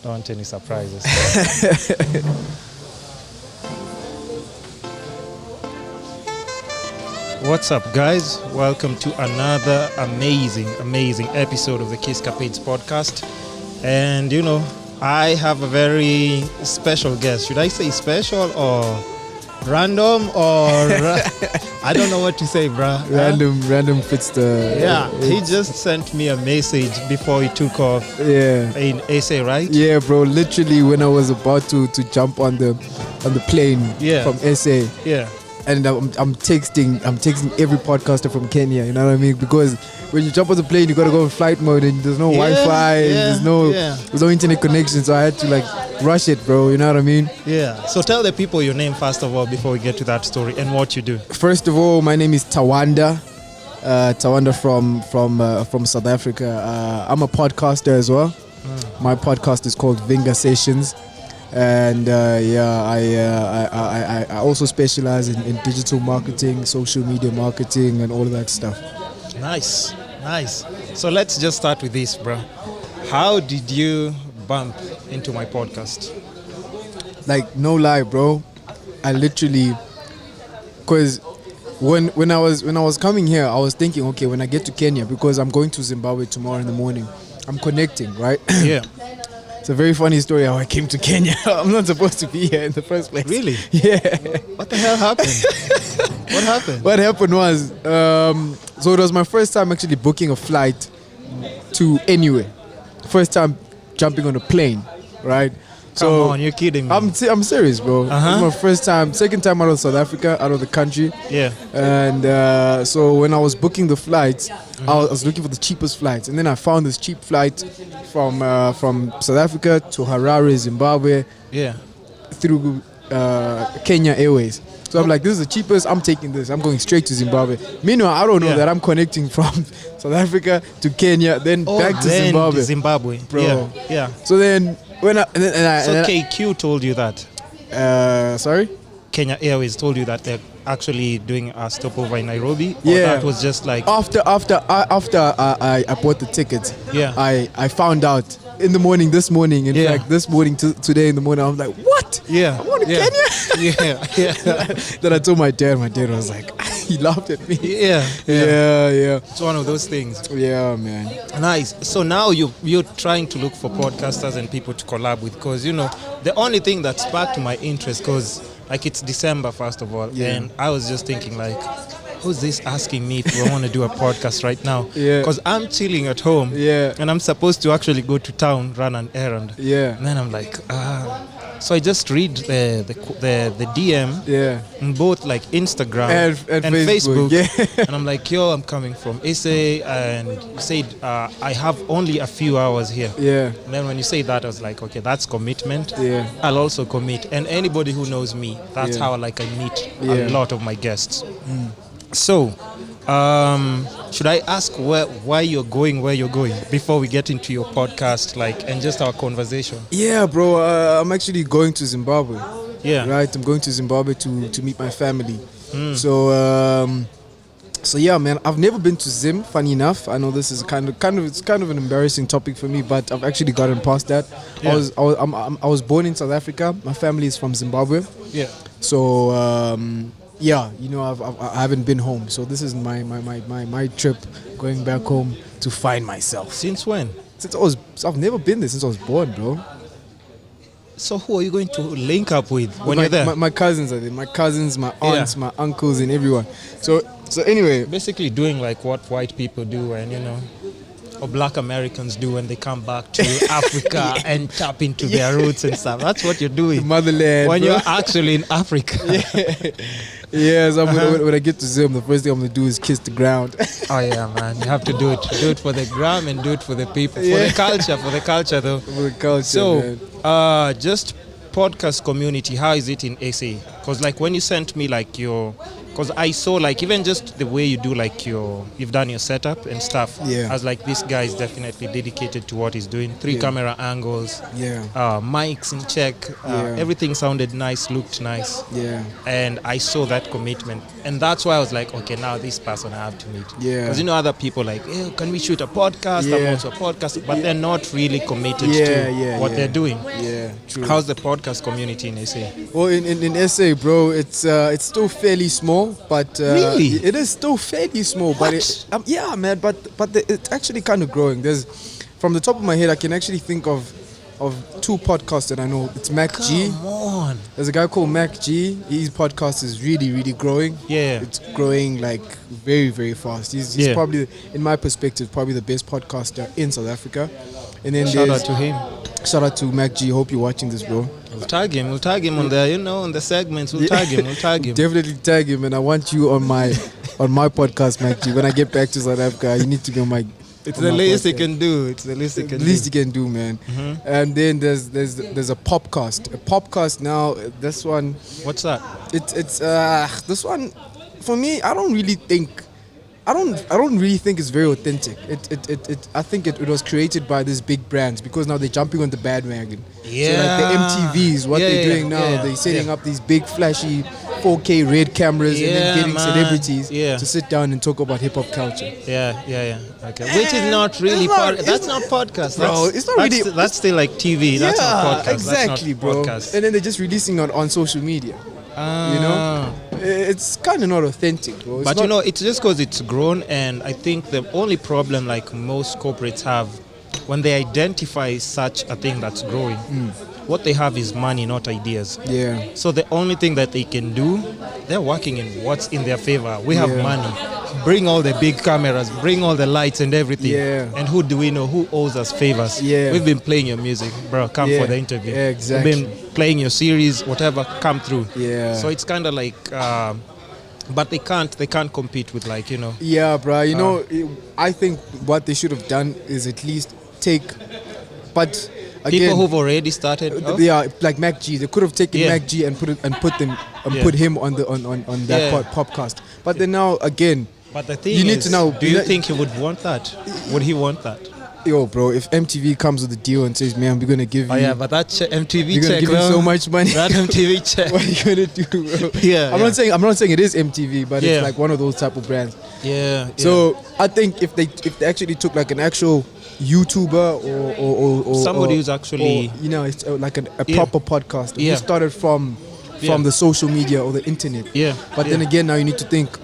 Don't want any surprises. What's up, guys? Welcome to another amazing episode of the Podcast. And I have a very special guest. Should I say special or random or I don't know what to say, bruh. Random fits the. Yeah, he just sent me a message before he took off. Yeah. In SA, right? Yeah, bro. Literally, when I was about to jump on the plane from SA. Yeah. And I'm texting every podcaster from Kenya. You know what I mean? Because when you jump on the plane, you gotta go in flight mode, and there's no Wi-Fi, there's no internet connection. So I had to rush it, bro. You know what I mean? Yeah. So tell the people your name first of all before we get to that story and what you do. First of all, my name is Tawanda. Tawanda from South Africa. I'm a podcaster as well. My podcast is called Vinga Sessions. And I also specialize in digital marketing, social media marketing, and all of that stuff. Nice. So let's just start with this, bro. How did you bump into my podcast? No lie, bro. I literally, cause when I was coming here, I was thinking, okay, when I get to Kenya, because I'm going to Zimbabwe tomorrow in the morning, I'm connecting, right? Yeah. It's a very funny story how I came to Kenya. I'm not supposed to be here in the first place. Really? Yeah. What the hell happened? What happened? What happened was, so it was my first time actually booking a flight to anywhere. First time jumping on a plane, right? Come on, you're kidding me. I'm serious, bro. It was my first time, second time out of South Africa, out of the country. Yeah. And so when I was booking the flights, I was looking for the cheapest flights, and then I found this cheap flight from South Africa to Harare, Zimbabwe. Yeah. Through Kenya Airways. So I'm like, this is the cheapest. I'm taking this. I'm going straight to Zimbabwe. Meanwhile, I don't know that I'm connecting from South Africa to Kenya, then back to Zimbabwe. Zimbabwe, bro. Yeah. So then when I KQ told you that. Sorry. Kenya Airways told you that they're actually doing a stopover in Nairobi. Or that was just like after I bought the tickets. Yeah. I found out in the morning. This morning, in fact, this morning today in the morning, I was like, what? Yeah. I'm going to Kenya. Yeah. Then I told my dad. My dad was like, he laughed at me. Yeah. It's one of those things. Yeah, man. Nice. So now you're trying to look for podcasters and people to collab with, because the only thing that sparked my interest, because it's December first of all, and I was just thinking who's this asking me if I want to do a podcast right now? Yeah. Because I'm chilling at home. Yeah. And I'm supposed to actually go to town, run an errand. Yeah. And then I'm like, so I just read the DM. Yeah. In both Instagram and Facebook. Yeah. And I'm like, I'm coming from SA, and you said I have only a few hours here. Yeah. And then when you say that, I was like, okay, that's commitment. Yeah. I'll also commit. And anybody who knows me, that's how I meet a lot of my guests. So, should I ask why you're going where you're going before we get into your podcast, and just our conversation? Yeah, bro. I'm actually going to Zimbabwe. Yeah. Right. I'm going to Zimbabwe to meet my family. So yeah, man. I've never been to Zim. Funny enough, I know this is kind of an embarrassing topic for me, but I've actually gotten past that. Yeah. I was born in South Africa. My family is from Zimbabwe. Yeah. So I haven't been home. So this is my trip going back home to find myself. Since when? I've never been there since I was born, bro. So who are you going to link up with when you're there? My cousins are there. My cousins, my aunts, my uncles, and everyone. So anyway, basically doing what white people do, and or Black Americans do when they come back to Africa and tap into their roots and stuff. That's what you're doing. The motherland. When you're actually in Africa. Yeah, so when I get to Zim, the first thing I'm going to do is kiss the ground. Oh yeah, man. You have to do it. Do it for the gram and do it for the people. For the culture though. For the culture, so, man. Just podcast community, how is it in SA? Because when you sent me your because I saw like even just the way you do like you've done your setup and stuff. Yeah. I was like, this guy is definitely dedicated to what he's doing. 3 camera angles. Yeah. Mics in check. Everything sounded nice, looked nice. Yeah. And I saw that commitment, and that's why I was like, okay, now this person I have to meet. Yeah. Because other people like, hey, can we shoot a podcast? I'm also a podcast, but they're not really committed to what they're doing. Yeah, true. How's the podcast community in SA? Well, in SA, bro, it's still fairly small, but really, it is still fairly small. What? But man, but it's actually kind of growing. From the top of my head, I can actually think of 2 podcasts that I know. It's Mac G. Come on. There's a guy called Mac G. His podcast is really, really growing. Yeah. It's growing like very, very fast. He's probably, in my perspective, probably the best podcaster in South Africa. And then shout out to him. Shout out to Mac G. Hope you're watching this, bro. We'll tag him on the, on the segments. We'll tag him. Definitely tag him, and I want you on my podcast, Mac G. When I get back to South Africa, you need to be on my. It's the least he can do. It's the least he can do, man. Mm-hmm. And then there's a popcast. A popcast now. This one. What's that? It's this one. For me, I don't really think it's very authentic. I think it was created by these big brands because now they're jumping on the bandwagon. Yeah. So like the MTVs, what they're doing now, they're setting up these big flashy 4K red cameras and then getting celebrities to sit down and talk about hip hop culture. Yeah. Okay. Which is not really that's not podcast. Bro, it's not really. That's still like TV. That's not podcast. Exactly, that's not bro. Podcast. And then they're just releasing it on social media. It's kind of not authentic, bro. But it's just because it's grown, and I think the only problem like most corporates have when they identify such a thing that's growing, what they have is money, not ideas. Yeah. So the only thing that they can do, they're working in what's in their favor. We have money. Bring all the big cameras, bring all the lights and everything. Yeah. And who do we know? Who owes us favors? Yeah. We've been playing your music, bro. Come for the interview. Yeah, exactly. We've been playing your series, whatever. Come through. Yeah. So it's kind of like, but they can't compete with like Yeah, bro. I think what they should have done is at least take, but. Again, people who've already started. Like Mac G. They could have taken Mac G and put him on that podcast. But then now again. But the thing is, do you think he would want that? Would he want that? Yo, bro, if MTV comes with a deal and says, man, we're going to give you... Oh, yeah, but that MTV we're check, give you so much money. That MTV check. What are you going to do, bro? Yeah, I'm not saying it is MTV, but it's like one of those type of brands. Yeah. So I think if they actually took like an actual YouTuber or somebody who's actually... it's like a proper podcast. Who started from the social media or the internet. Yeah. But then again, now you need to think,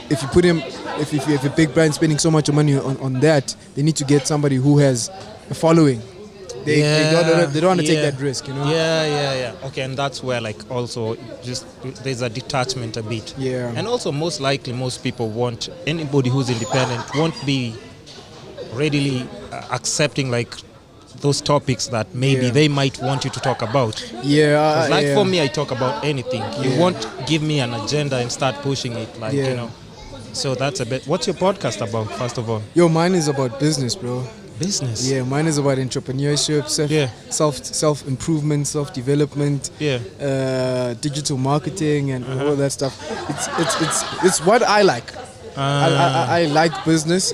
if you put him... If you have a big brand spending so much money on that, they need to get somebody who has a following. They don't want to take that risk, Yeah. Okay, and that's where like also just there's a detachment a bit. Yeah. And also most likely most people want anybody who's independent won't be readily accepting like those topics that maybe they might want you to talk about. Yeah. Like for me, I talk about anything. You won't give me an agenda and start pushing it like So that's a bit. What's your podcast about, first of all? Yo, mine is about business, bro. Business? Yeah, mine is about entrepreneurship, self improvement, self development, digital marketing, and all that stuff. It's what I like. I like business.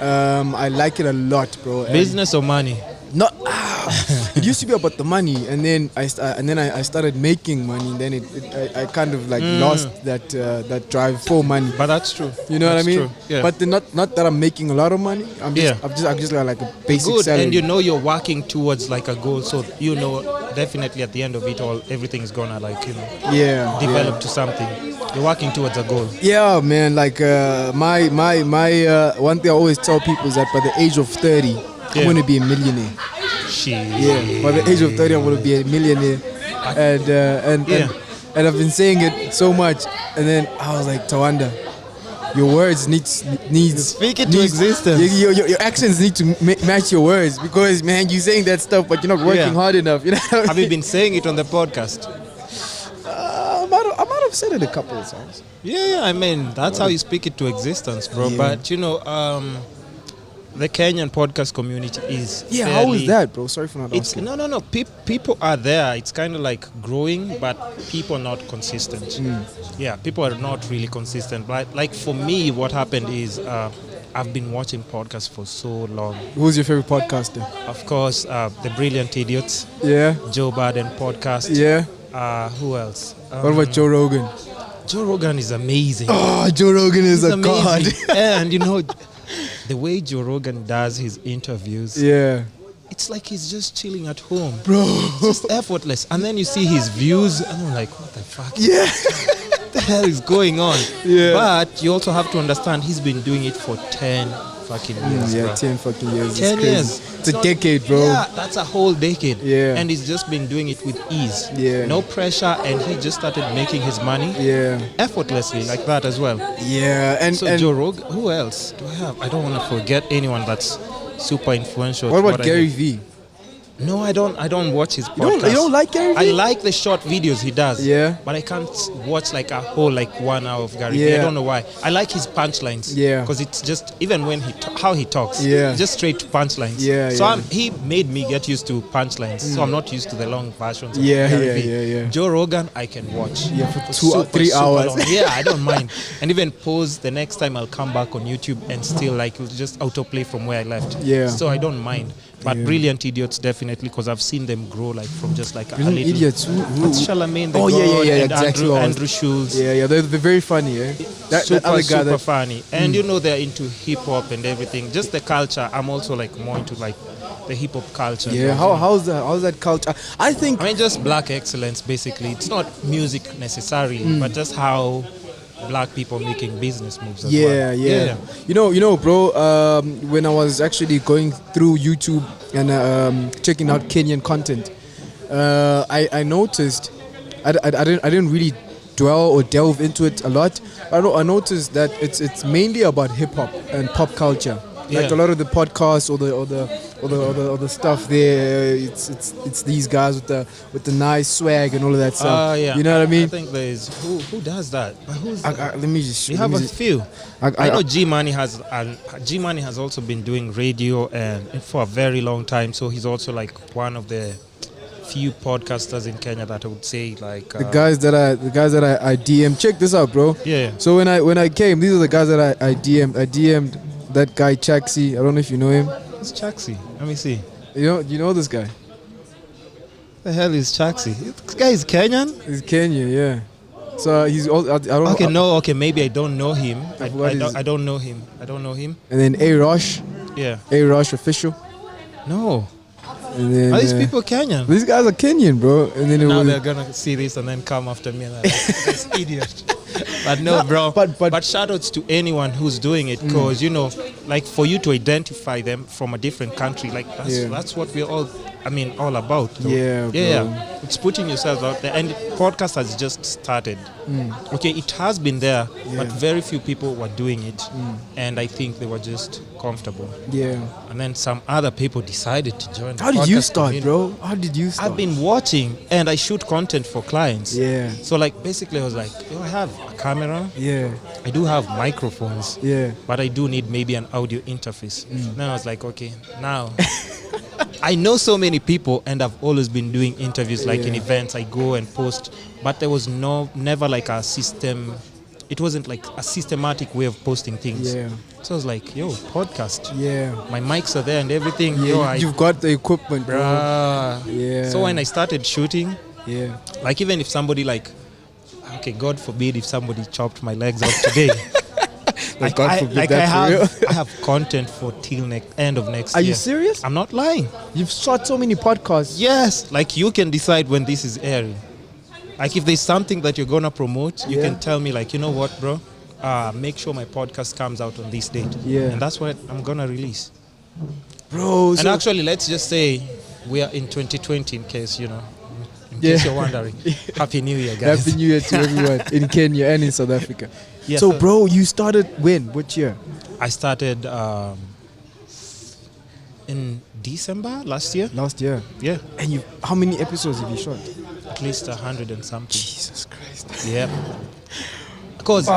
I like it a lot, bro. Business or money? Not. It used to be about the money, and then I started making money. And then I kind of like lost that drive for money. But that's true. You know what I mean? True. Yeah. But not that I'm making a lot of money. I'm just like a basic salary. And you're working towards like a goal, so definitely at the end of it all, everything's gonna develop to something. You're working towards a goal. Yeah, man. Like my one thing I always tell people is that by the age of 30, I'm going to be a millionaire. Yeah, by the age of 30, I'm going to be a millionaire. And I've been saying it so much. And then I was like, Tawanda, your words needs speak it to existence. Your actions need to match your words, because man, you're saying that stuff, but you're not working hard enough. Have you been saying it on the podcast? I might have said it a couple of times. Yeah. I mean, that's how you speak it to existence, bro. Yeah. But the Kenyan podcast community is How is that, bro? Sorry for not asking. No. People are there. It's kind of like growing, but people are not consistent. Yeah, people are not really consistent. But like for me, what happened is I've been watching podcasts for so long. Who's your favorite podcaster? Of course, The Brilliant Idiots. Yeah. Joe Biden podcast. Yeah. Who else? What about Joe Rogan? Joe Rogan is amazing. Oh, Joe Rogan is a god. And the way Joe Rogan does his interviews, it's like he's just chilling at home. Bro. It's just effortless. And then you see his views, and I'm like, what the fuck? Yeah. What the hell is going on? Yeah. But you also have to understand he's been doing it for 10 fucking years. Yeah, bro. 10 fucking years. 10 years. It's a decade, bro. Yeah, that's a whole decade. Yeah. And he's just been doing it with ease. Yeah. No pressure, and he just started making his money effortlessly like that as well. Yeah. And Joe Rogan, who else do I have? I don't want to forget anyone that's super influential. What about Gary Vee? No, I don't watch his podcast. You don't like Gary Vee? I like the short videos he does. Yeah. But I can't watch like a whole 1 hour of Gary Vee. Yeah. I don't know why. I like his punchlines. Yeah. Because it's just, even when how he talks. Yeah. Just straight to punchlines. Yeah. So he made me get used to punchlines. So I'm not used to the long versions of Yeah, Gary yeah, Vee. yeah, yeah. Joe Rogan, I can watch. Yeah, for 2 or 3 hours. Long. Yeah, I don't mind. And even pause the next time I'll come back on YouTube and still it'll just autoplay from where I left. Yeah. So I don't mind. But Brilliant Idiots definitely, because I've seen them grow from just a Brilliant little. Idiots. That's Charlamagne. Yeah, and exactly. Andrew Schulz. Yeah, they're very funny. Eh? Super funny. And they're into hip hop and everything. Just the culture. I'm also more into the hip hop culture. Yeah, how's that culture? I mean, just black excellence basically. It's not music necessarily, but just how black people making business moves as well. Yeah. You know, bro, when I was actually going through YouTube and checking out Kenyan content, I noticed I didn't really dwell or delve into it a lot. I noticed that it's mainly about hip hop and pop culture. Like a lot of the podcasts or the stuff there, it's these guys with the nice swag and all of that stuff. You know what I mean? I think there is who does that. Let me just. We have a few. I know G Money has also been doing radio and for a very long time. So he's also one of the few podcasters in Kenya that I would say the guys that I DM. Check this out, bro. Yeah. So when I came, these are the guys that I DM'd. I DM'd that guy Chaxi. I don't know if you know him. Who's Chaxi? Let me see. You know this guy? The hell is Chaxi? This guy is Kenyan? He's Kenyan, yeah. So he's all. I don't know. Okay, maybe I don't know him. I don't know him. I don't know him. And then A Rush. Yeah. A Rush official. No. And then, are these people Kenyan? These guys are Kenyan, bro. And then now they're gonna see this and then come after me and like, this idiot. But no, bro. But shout outs to anyone who's doing it, because for you to identify them from a different country, that's what we're all about. Though. Yeah. It's putting yourself out there, and podcast has just started. Okay, it has been there, but very few people were doing it, and I think they were just comfortable. Yeah. And then some other people decided to join. How did you start, bro? How did you start? I've been watching, and I shoot content for clients. Yeah. So basically, I was like, I have a camera. Yeah. I do have microphones. Yeah. But I do need maybe an audio interface. Then I was like, okay, now I know so many people, and I've always been doing interviews in events. I go and post, but there was never a system. It wasn't a systematic way of posting things. Yeah. So I was like, yo, podcast. Yeah. My mics are there and everything. Yeah, you've got the equipment, bro. Yeah. So when I started shooting, even if somebody okay, God forbid if somebody chopped my legs off today. God forbid that I have content for till end of next year. Are you serious? I'm not lying. You've shot so many podcasts. Yes. You can decide when this is airing. If there's something that you're going to promote, you can tell me you know what, bro? Make sure my podcast comes out on this date. Yeah. And that's what I'm going to release. Bro. And actually, let's just say we are in 2020 in case, in case you're wondering. Happy New Year, guys. Happy New Year to everyone in Kenya and in South Africa. Yeah, so, bro, you started when? What year? I started in December last year. Last year? Yeah. And how many episodes have you shot? At least 100 and something. Jesus Christ. Yeah. Because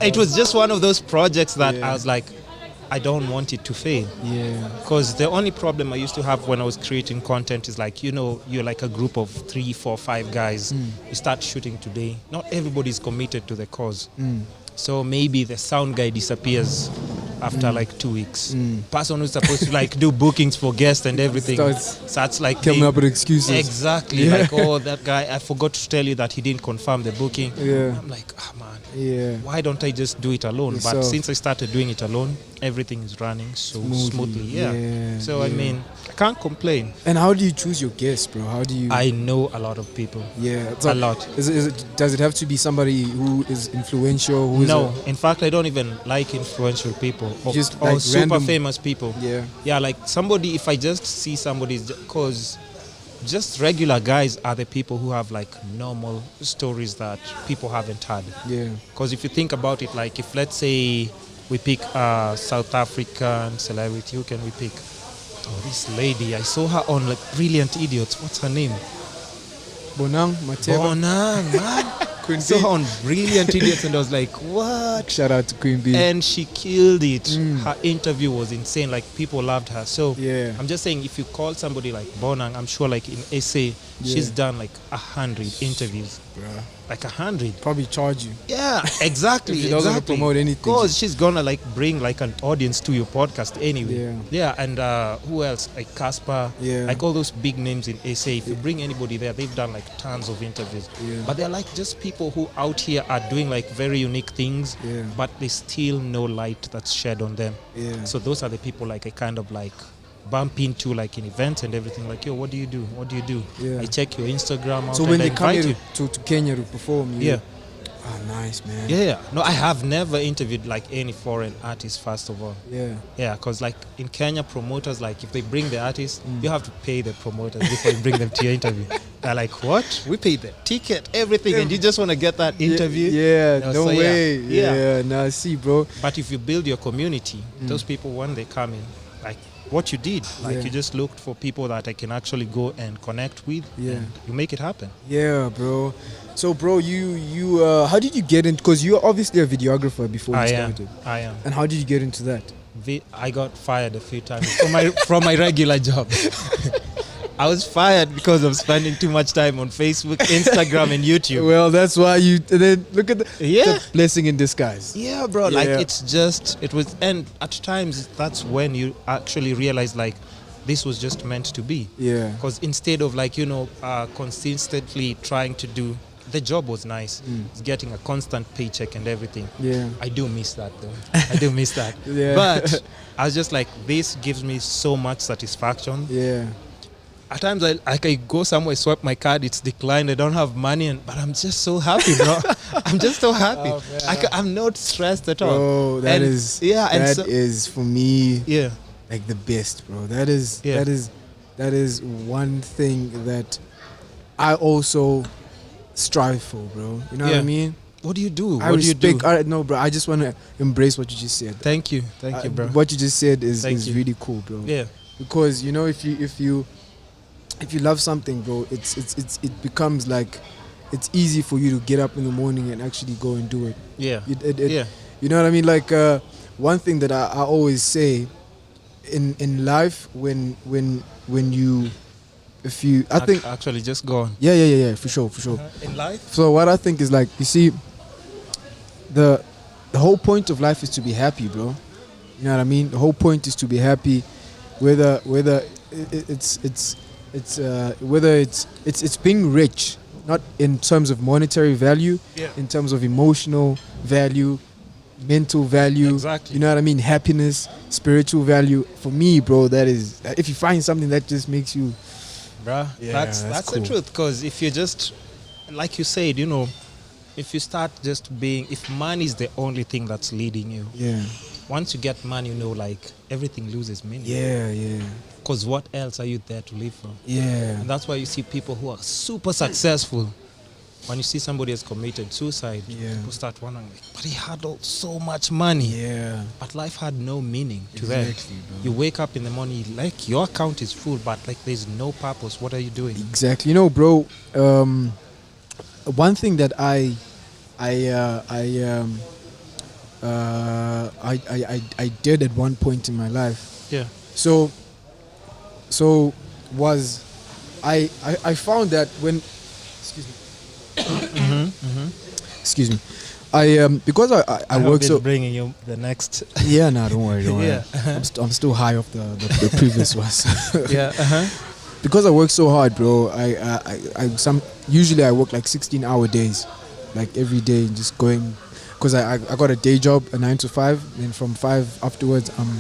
it was just one of those projects that I was like, I don't want it to fail. Yeah. Because the only problem I used to have when I was creating content is like, you're like a group of 3, 4, 5 guys. You start shooting today. Not everybody is committed to the cause. So maybe the sound guy disappears after like 2 weeks. Person who's supposed to like do bookings for guests and everything starts like coming up with excuses. Exactly. Yeah. Like, oh, that guy, I forgot to tell you that he didn't confirm the booking. Yeah. I'm like, man, yeah. why don't I just do it alone? Yourself. But since I started doing it alone, everything is running so smoothly. Yeah. So I mean, I can't complain. And how do you choose your guests, bro? How do you? I know a lot of people. Yeah, a lot. Does it have to be somebody who is influential? No, in fact, I don't even like influential people or like super random, famous people. Yeah, like somebody. If I just see somebody, because just regular guys are the people who have like normal stories that people haven't had. Yeah. Because if you think about it, like if let's say we pick a South African celebrity, who can we pick? Oh, this lady, I saw her on like Brilliant Idiots. What's her name? Bonang Mateba. Bonang, man. I saw her on Brilliant Idiots and I was like, what? Shout out to Queen B. And she killed it. Her interview was insane. Like, people loved her. So yeah. I'm just saying, if you call somebody like Bonang, I'm sure like in SA, she's done like 100 interviews. Bruh. Like 100. Probably charge you. Yeah, exactly. If she doesn't promote anything. Because she's gonna like bring like an audience to your podcast anyway. Yeah. Yeah, and who else? Like Casper. Yeah. Like all those big names in SA. If you bring anybody there, they've done like tons of interviews. Yeah. But they're like just people who out here are doing like very unique things. Yeah. But there's still no light that's shed on them. Yeah. So those are the people like I kind of like bump into like in events and everything, like, yo, what do you do? Yeah. I check your Instagram out. So when and they I come invite here you. to Kenya to perform, Yeah. Oh, nice, man. Yeah. No, I have never interviewed like any foreign artist, first of all. Yeah. Yeah, because like in Kenya, promoters, like if they bring the artist, you have to pay the promoters before you bring them to your interview. They're like, what? We paid the ticket, everything, and you just want to get that interview? Yeah, no so, way. Yeah. Yeah, now see, bro. But if you build your community, those people, when they come in, like what you did, like you just looked for people that I can actually go and connect with, and you make it happen. Yeah, bro. So, bro, you how did you get in? Because you're obviously a videographer before you started. I am. And how did you get into that? I got fired a few times from my regular job. I was fired because of spending too much time on Facebook, Instagram, and YouTube. Well, that's why you then look at the blessing in disguise. Yeah, bro. Like it was, and at times that's when you actually realize like this was just meant to be. Yeah. Because instead of like consistently trying to do. The job was nice. It's getting a constant paycheck and everything. Yeah. I do miss that though. I do miss that. Yeah. But I was just like, this gives me so much satisfaction. Yeah. At times I go somewhere, swipe my card, it's declined. I don't have money, but I'm just so happy, bro. I'm just so happy. Oh, I'm not stressed at all. Bro, that is for me. Yeah. Like the best, bro. That is one thing that I also strive for, bro. You know what I mean? What do you do? No, bro. I just want to embrace what you just said. Thank you, bro. What you just said is really cool, bro. Yeah. Because if you love something, bro, it becomes like it's easy for you to get up in the morning and actually go and do it. Yeah. You know what I mean? Like one thing that I always say in life when you. I think actually just go on. Yeah, for sure. In life. So what I think is like, you see, the whole point of life is to be happy, bro. You know what I mean? The whole point is to be happy, whether it's being rich, not in terms of monetary value, in terms of emotional value, mental value. Exactly. You know what I mean? Happiness, spiritual value. For me, bro, that is, if you find something that just makes you. Bruh, that's cool. The truth. Because if you just, like you said, if you start just being, if money is the only thing that's leading you, once you get money, like everything loses meaning. Yeah. Because what else are you there to live for? Yeah. And that's why you see people who are super successful. When you see somebody has committed suicide, people start wondering, like, but he had so much money. Yeah. But life had no meaning to them. Bro. You wake up in the morning, like your account is full, but like there's no purpose. What are you doing? Exactly. Bro, one thing that I did at one point in my life. Yeah. So was I found that when excuse me, I because I work so bringing you the next. Yeah, no, don't worry. Yeah. I'm still high off the previous ones. Yeah. Because I work so hard, bro. Usually I work like 16-hour days, like every day, just going. Because I got a day job, a 9 to 5, and from 5 afterwards I'm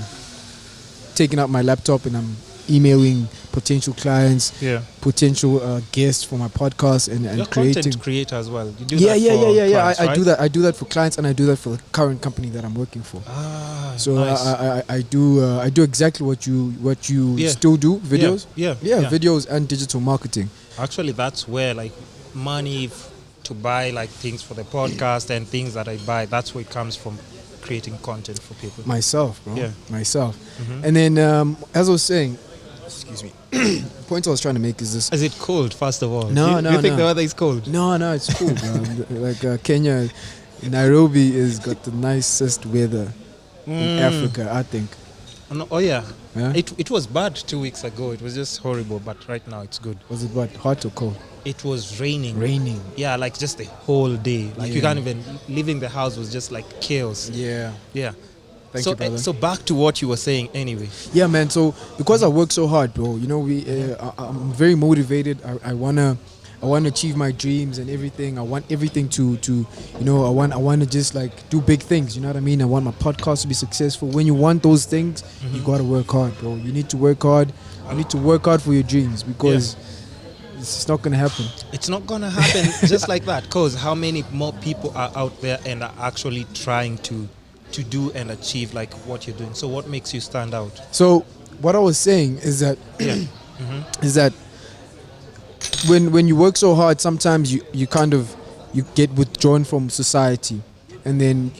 taking out my laptop and I'm emailing potential clients, potential guests for my podcast and You're creating. Content creator as well. You do Yeah. Clients, I right? do that. I do that for clients and I do that for the current company that I'm working for. So nice. I do exactly what you still do, videos. Yeah, Videos and digital marketing. Actually, that's where like money to buy like things for the podcast and things that I buy. That's where it comes from, creating content for people. Myself, bro. Yeah. Myself. Mm-hmm. And then as I was saying, excuse me. The point I was trying to make is this. Is it cold? First of all, No, do you think no. the weather is cold? No, it's cool, bro. Like Kenya, Nairobi has got the nicest weather in Africa, I think. Oh yeah. Yeah? It was bad 2 weeks ago. It was just horrible, but right now it's good. Was it what? Hot or cold? It was raining. Raining. Yeah, like just the whole day. Like you Yeah. can't even leaving the house was just like chaos. Yeah. Yeah. Thank you, brother. So back to what you were saying anyway. Yeah, man. So because I work so hard, bro, you know, I'm very motivated. I wanna achieve my dreams and everything. I want everything to you know, I want to just like do big things. You know what I mean? I want my podcast to be successful. When you want those things, you gotta work hard, bro. You need to work hard. You need to work hard for your dreams because it's not gonna happen. It's not gonna happen just like that. Cause how many more people are out there and are actually trying to do and achieve like what you're doing? So what makes you stand out? So what I was saying is that is that when you work so hard, sometimes you kind of get withdrawn from society, and then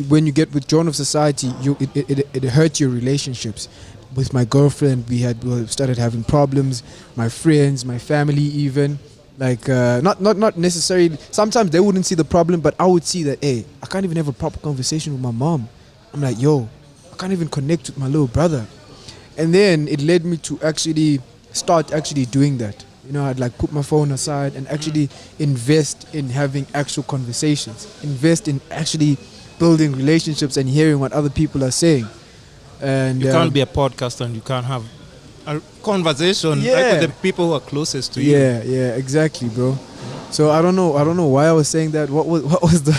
when you get withdrawn from society, it hurts your relationships. With my girlfriend, we started having problems. My friends, my family, even like not necessarily. Sometimes they wouldn't see the problem, but I would see that. Hey, I can't even have a proper conversation with my mom. I'm like, yo, I can't even connect with my little brother. And then it led me to start doing that. You know, I'd like put my phone aside and actually invest in having actual conversations. Invest in actually building relationships and hearing what other people are saying. And you can't be a podcaster and you can't have a conversation like with the people who are closest to you. Yeah, exactly, bro. So I don't know why I was saying that. What was the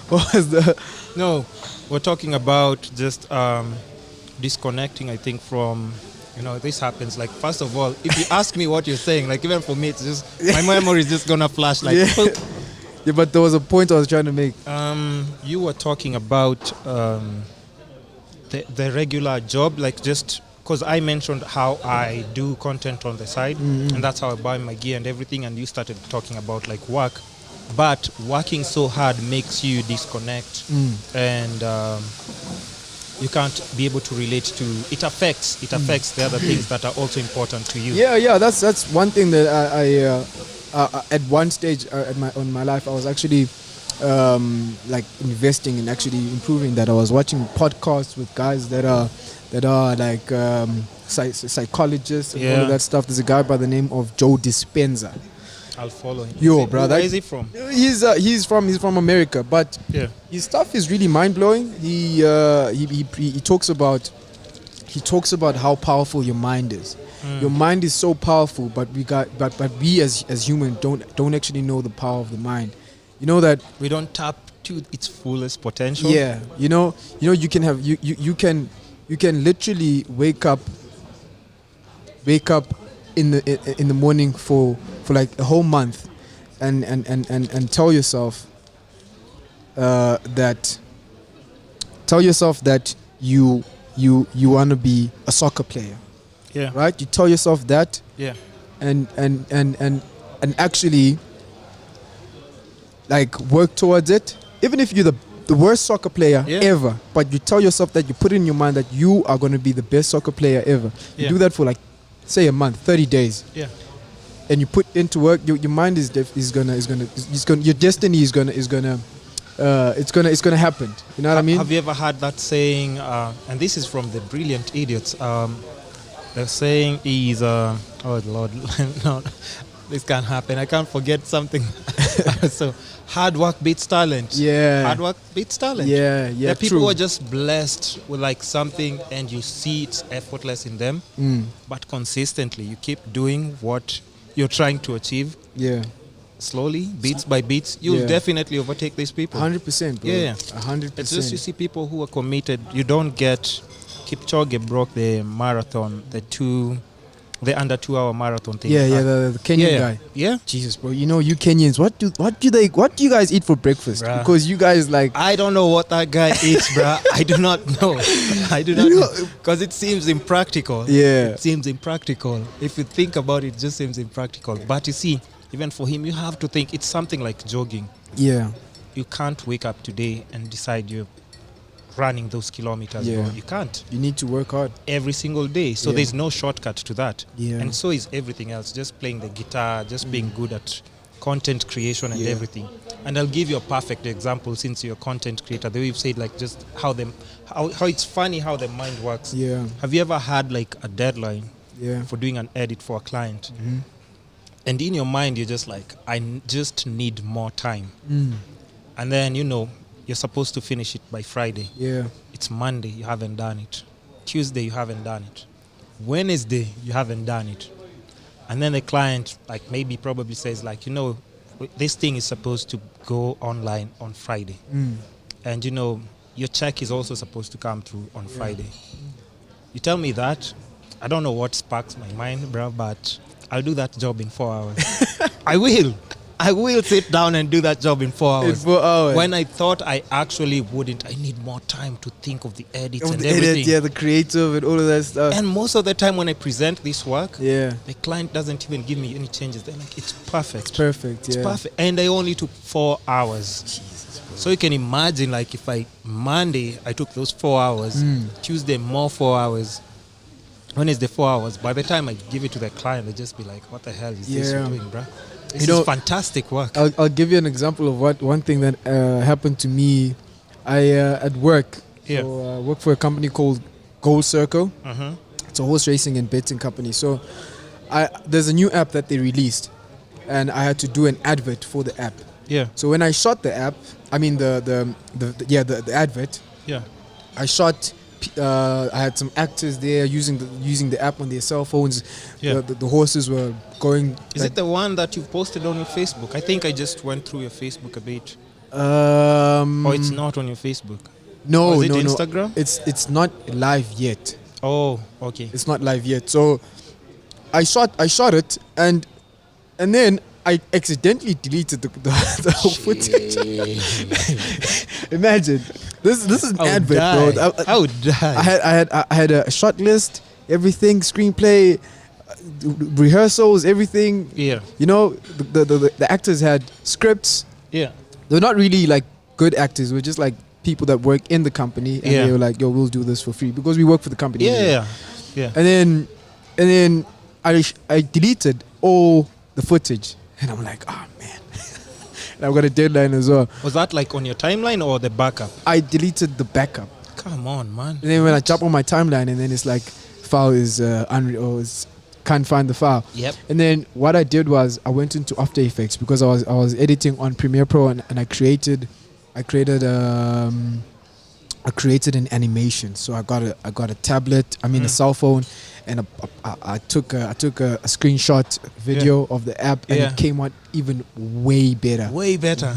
what was the? No, we're talking about just disconnecting. I think from. You know, this happens. Like, first of all, if you ask me what you're saying, like, even for me, it's just, my memory is just gonna flash like, Yeah, but there was a point I was trying to make. You were talking about the regular job, like just, because I mentioned how I do content on the side, and that's how I buy my gear and everything, and you started talking about, like, work. But working so hard makes you disconnect, and you can't be able to relate to it. Affects the other things that are also important to you. Yeah, that's one thing that I at one stage on my life I was actually like investing in actually improving that. I was watching podcasts with guys that are like psychologists and all of that stuff. There's a guy by the name of Joe Dispenza. I'll follow him. Yo, brother. Where is he from? He's from America, but his stuff is really mind blowing. He talks about how powerful your mind is. Your mind is so powerful, but we as humans don't actually know the power of the mind. You know that we don't tap to its fullest potential. Yeah, you know you can have you can literally wake up in the morning for like a whole month and tell yourself that you want to be a soccer player. Yeah. Right? You tell yourself that. Yeah. And actually like work towards it. Even if you're the worst soccer player ever, but you tell yourself that, you put it in your mind that you are going to be the best soccer player ever. You do that for like, say, a month, 30 days. Yeah. And you put into work, your mind your destiny is gonna it's gonna happen. You know what I mean? Have you ever heard that saying? And this is from the Brilliant Idiots. The saying is, oh Lord, no, this can't happen. I can't forget something. So, hard work beats talent. Yeah. Hard work beats talent. Yeah. There are people True. who are just blessed with like something, and you see it's effortless in them. But consistently, you keep doing what you're trying to achieve. Yeah. Slowly, beats by beats, you'll definitely overtake these people. 100%, bro. Yeah. 100%. It's just you see people who are committed. You don't get Kipchoge broke the marathon, the under 2 hour marathon thing. Yeah, the Kenyan guy. Yeah. Jesus, bro. You know, you Kenyans, what do you guys eat for breakfast? Bruh. Because you guys like. I don't know what that guy eats, bruh. I do not know. I do not know. Because it seems impractical. Yeah. It seems impractical. If you think about it, it just seems impractical. But you see, even for him, you have to think it's something like jogging. Yeah. You can't wake up today and decide you're running those kilometers, Yeah. bro. You can't. You need to work hard. Every single day. So Yeah. there's no shortcut to that. Yeah. And so is everything else. Just playing the guitar, just being good at content creation and Yeah. everything. And I'll give you a perfect example since you're a content creator. The way you've said, like, just how it's funny how the mind works. Yeah. Have you ever had like a deadline Yeah. for doing an edit for a client? And in your mind, you're just like, just need more time. And then, you're supposed to finish it by Friday. Yeah. It's Monday, you haven't done it. Tuesday, you haven't done it. Wednesday, you haven't done it. And then the client, like, maybe probably says, like, this thing is supposed to go online on Friday. And, your check is also supposed to come through on Friday. You tell me that, I don't know what sparks my mind, bro, but I'll do that job in 4 hours. I will sit down and do that job in 4 hours. In 4 hours. When I thought I actually wouldn't. I need more time to think of the edits and the everything. edit, yeah, the creative and all of that stuff. And most of the time when I present this work, yeah. the client doesn't even give me any changes. They're like, it's perfect. It's perfect, yeah. It's perfect. And I only took 4 hours. Jesus, so you can imagine, like, if Monday, I took those 4 hours, Tuesday, more 4 hours, Wednesday, 4 hours. By the time I give it to the client, they just be like, what the hell is this you're doing, bro? This is fantastic work. I'll give you an example of one thing that happened to me. I at work. Yeah. So I work for a company called Goal Circle. Uh-huh. It's a horse racing and betting company. So there's a new app that they released, and I had to do an advert for the app. Yeah. So when I shot the app, I mean the advert. Yeah. I shot. I had some actors there using the app on their cell phones. Yeah. The horses were going. Is it the one that you've posted on your Facebook? I think I just went through your Facebook a bit. Or it's not on your Facebook? No, or is it no, Instagram? No. It's not live yet. Oh, okay. It's not live yet. So I shot it and then I accidentally deleted the whole footage. Imagine this is an advert, bro. I would die. I had a shot list, everything, screenplay, rehearsals, everything. Yeah. The actors had scripts. Yeah. They're not really like good actors. We're just like people that work in the company, and they were like, "Yo, we'll do this for free because we work for the company." Yeah. Yeah. And then I deleted all the footage. And I'm like, oh man. And I've got a deadline as well. Was that like on your timeline or the backup? I deleted the backup. Come on, man. And then when I jump on my timeline, and then it's like, file is can't find the file. Yep. And then what I did was I went into After Effects because I was editing on Premiere Pro, and I created an animation. So I got a tablet. I mean a cell phone. And I took a screenshot video of the app, and it came out even way better. Way better.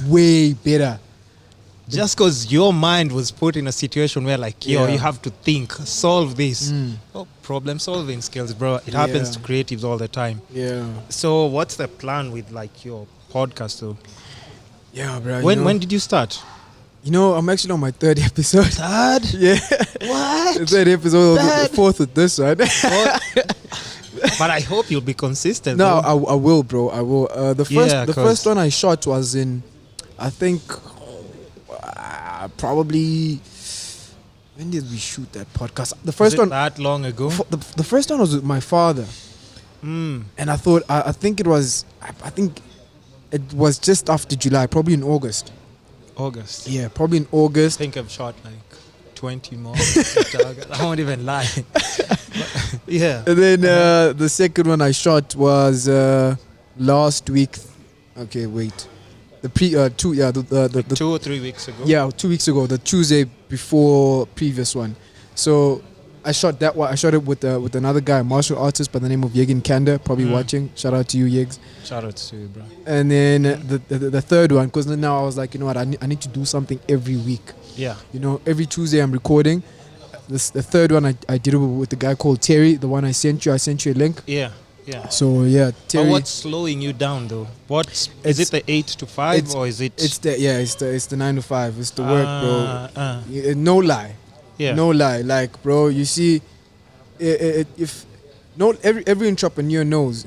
Just because your mind was put in a situation where, like, you have to think, solve this. Problem solving skills, bro. It happens to creatives all the time. Yeah. So what's the plan with, like, your podcast, though? Yeah, bro. When did you start? I'm actually on my 3rd episode. Third? Yeah. What? The 3rd episode, the 4th with this one. But I hope you'll be consistent. No, I will, bro. I will. The first one I shot was in, I think, probably. When did we shoot that podcast? The first one that long ago. The first one was with my father, and I thought I think it was just after July, probably in August. August. Yeah, probably in August. I think I've shot like 20 more. I won't even lie. But, yeah. And then the second one I shot was last week. Okay, wait. The 2 or 3 weeks ago. Yeah, 2 weeks ago, the Tuesday before previous one. So I shot that one. I shot it with another guy, a martial artist by the name of Yegin Kanda. Probably watching. Shout out to you, Yegs. Shout out to you, bro. And then the third one, because now I was like, you know what, I need to do something every week. Yeah. You know, every Tuesday I'm recording. The third one I did it with the guy called Terry. The one I sent you a link. Yeah. Yeah. So yeah, Terry. But what's slowing you down though? Is it the 8 to 5 or is it? It's the 9 to 5. It's the work, bro. No lie. Yeah. No lie. Like, bro, you see, every entrepreneur knows,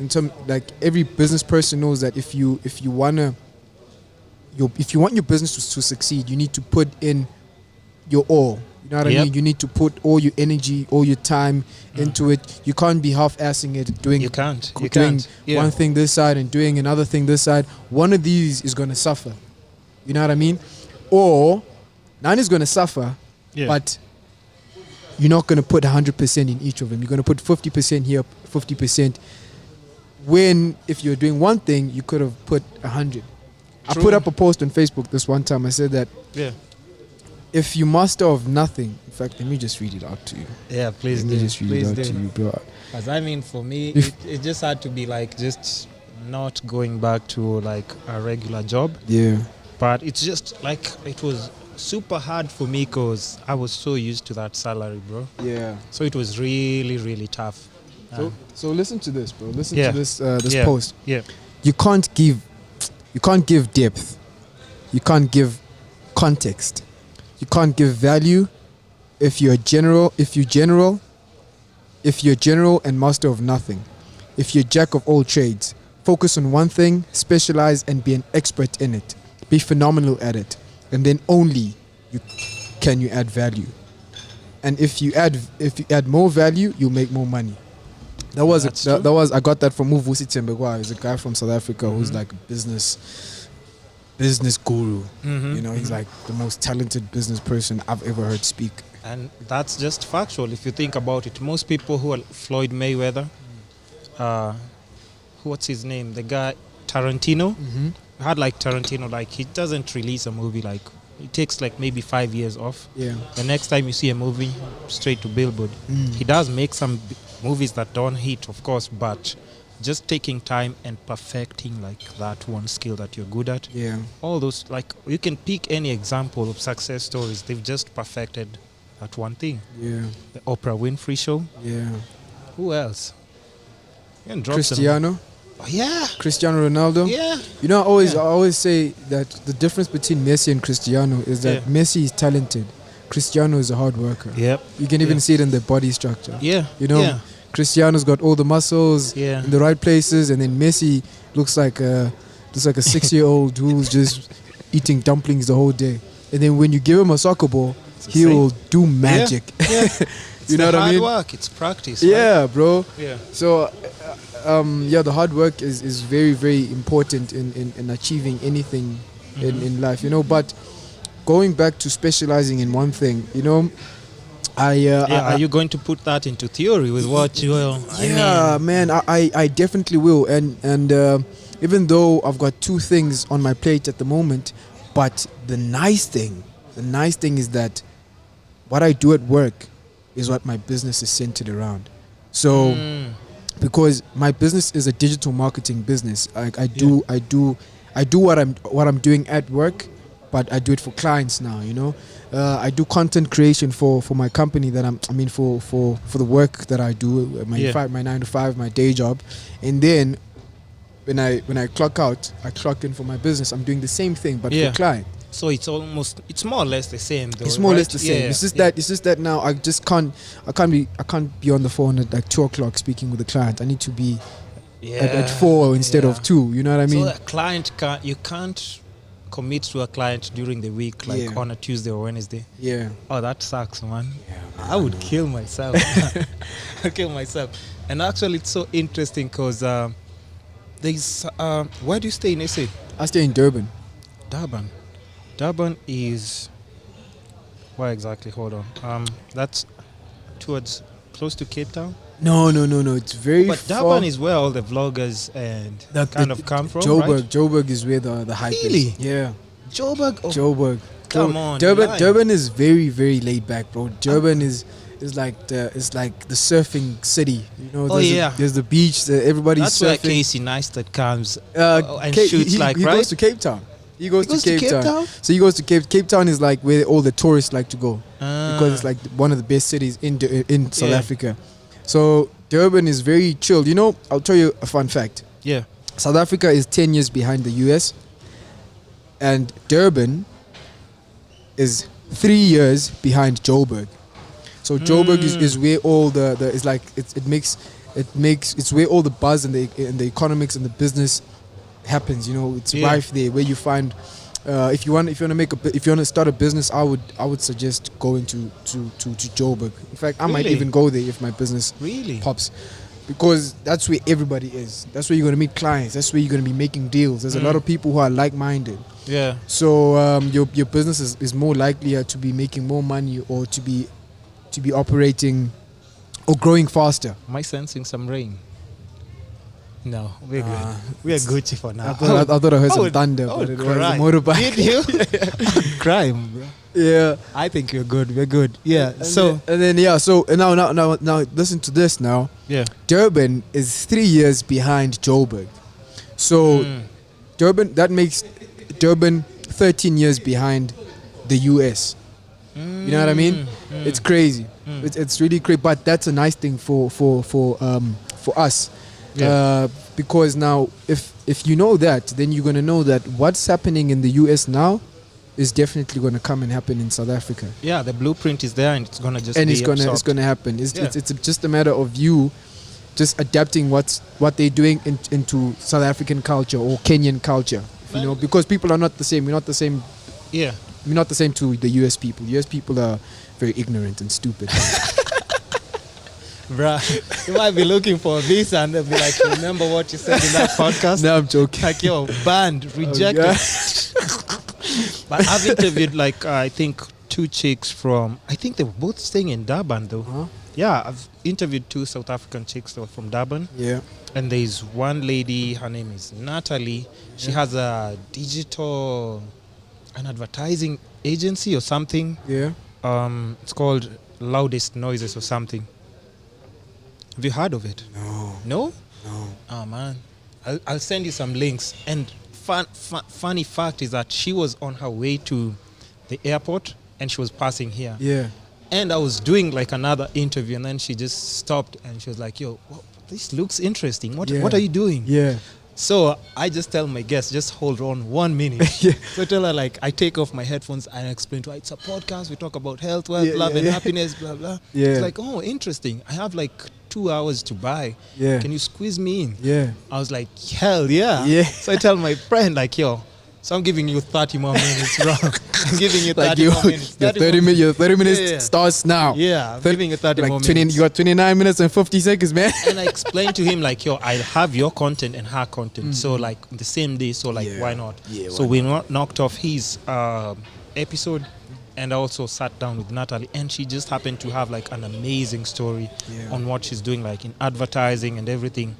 like every business person knows that if you want your business to succeed, you need to put in your all. You know what I mean? You need to put all your energy, all your time into it. You can't be half-assing it, doing one thing this side and doing another thing this side. One of these is going to suffer. You know what I mean? Or none is going to suffer, but you're not going to put 100% in each of them. You're going to put 50% here, 50%. When, if you're doing one thing, you could have put 100. I put up a post on Facebook this one time. I said that if you master of nothing, in fact, let me just read it out to you. Yeah, please do. Just read it out to you, bro. Because I mean, for me, it just had to be like just not going back to like a regular job. Yeah. But it's just like it was super hard for me because I was so used to that salary, bro. Yeah. So it was really, really tough. So listen to this, bro. Listen to this post. Yeah. You can't give depth. You can't give context. You can't give value if you're general and master of nothing. If you're jack of all trades, focus on one thing, specialize and be an expert in it. Be phenomenal at it. And then only can you add value. And if you add more value, you'll make more money. I got that from Uvusi Tembegwa. He's a guy from South Africa who's like a business guru. You know, he's like the most talented business person I've ever heard speak. And that's just factual if you think about it. Most people who are Floyd Mayweather, what's his name? The guy Tarantino. Had like Tarantino, like he doesn't release a movie, like it takes like maybe 5 years off. Yeah. The next time you see a movie, straight to Billboard. He does make some movies that don't hit, of course, but just taking time and perfecting like that one skill that you're good at. Yeah. All those, like you can pick any example of success stories. They've just perfected that one thing. Yeah. The Oprah Winfrey Show. Yeah. Who else? You can drop Cristiano. Oh, yeah. Cristiano Ronaldo. Yeah. You know, I always say that the difference between Messi and Cristiano is that Messi is talented. Cristiano is a hard worker. Yep. You can even see it in their body structure. Yeah. You know, Cristiano's got all the muscles in the right places, and then Messi looks like a 6-year-old who's just eating dumplings the whole day. And then when you give him a soccer ball, he will do magic. Yeah. You know what I mean? Hard work. It's practice. Yeah, right? Bro. Yeah. So, the hard work is very, very important in achieving anything in life, you know. But going back to specializing in one thing, you know, are you going to put that into theory with what you will? I definitely will. And even though I've got two things on my plate at the moment, but the nice thing is that what I do at work is what my business is centered around. So because my business is a digital marketing business, I do what I'm doing at work, but I do it for clients now, you know. I do content creation for my company for the work that I do, my 9 to 5, my day job. And then when I clock out, I clock in for my business. I'm doing the same thing but for client. So it's more or less the same though. It's more or less the same. It's just that now I can't be on the phone at like 2:00 speaking with the client. I need to be at 4 instead of 2. You know what I mean? So a client you can't commit to a client during the week, like on a Tuesday or Wednesday. Yeah. Oh, that sucks, man. Yeah, man. I would kill myself. And actually, it's so interesting because there's where do you stay in SA? I stay in Durban. Durban is where exactly? Hold on. That's towards close to Cape Town. No. It's very But far. Durban is where all the vloggers and kind of come from, Joburg. right? Joburg is where the hype Really? is. Yeah. Joburg. Oh, Joburg. come on. you're lying. Durban is very, very laid back, bro. Durban is like the surfing city. You know, Oh, yeah. There's the beach. Everybody's That's where surfing. Casey Neistat comes and Cape- shoots, he right? goes to Cape Town. He goes He to Cape Town. So he goes to Cape Town is like where all the tourists like to go because it's like one of the best cities in South Yeah. Africa. So Durban is very chilled. You know, I'll tell you a fun fact. Yeah. South Africa is 10 years behind the US, and Durban is 3 years behind Joburg. So Joburg is where all the it's like it's where all the buzz and the economics and the business happens. You know, it's rife there where you find. If you want to start a business, I would suggest going to Joburg. In fact, I might Really? even go there if my business Really? pops, because that's where everybody is. That's where you're gonna meet clients. That's where you're gonna be making deals. There's a lot of people who are like-minded. Yeah. So your business is more likely to be making more money or to be operating or growing faster. Am I sensing some rain? No, we're good. We are Gucci for now. I thought I heard some thunder, I but would it was a cry. motorbike. Did you? Crime, bro. Yeah. I think you're good. We're good. Yeah. So now listen to this now. Yeah. Durban is 3 years behind Joburg. So Durban, that makes Durban 13 years behind the US. You know what I mean? It's crazy. It's really crazy, but that's a nice thing for us. Yeah. Because now if you know that, then you're going to know that what's happening in the US now is definitely going to come and happen in South Africa. Yeah, the blueprint is there, and it's gonna just And be it's going absorbed. to happen. It's just a matter of you just adapting what they're doing into South African culture or Kenyan culture, you know, because people are not the same. We're not the same. Yeah. We're not the same to the US people. US people are very ignorant and stupid. Bruh, you might be looking for this and they'll be like, remember what you said in that podcast? No, I'm joking. Like, yo, banned, rejected. But I've interviewed I think 2 chicks from, I think they were both staying in Durban though. Huh? Yeah, I've interviewed 2 South African chicks that were from Durban. Yeah. And there's one lady, her name is Natalie. She has a an advertising agency or something. Yeah. It's called Loudest Noises or something. Have you heard of it? No. No? No. Oh man, I'll send you some links. And funny fact is that she was on her way to the airport and she was passing here. Yeah. And I was doing another interview, and then she just stopped and she was like, "Yo, this looks interesting. What are you doing?" Yeah. So I just tell my guests, just hold on 1 minute. Yeah. So I tell her I take off my headphones and I explain to her, it's a podcast. We talk about health, wealth, love, and happiness, blah blah. Yeah. It's like, oh, interesting. I have 2 hours to buy. Yeah. Can you squeeze me in? Yeah. I was like, hell yeah. Yeah. So I tell my friend, yo, so I'm giving you 30 more minutes, bro. I'm giving you 30 more minutes. Your 30 minutes Yeah. starts now. Yeah, I'm giving you 30 more 20, minutes. you got 29 minutes and 50 seconds, man. And I explained to him yo, I'll have your content and her content. So the same day, so Yeah. why not? Yeah, So why we knocked off his episode, and I also sat down with Natalie, and she just happened to have an amazing story on what she's doing in advertising and everything.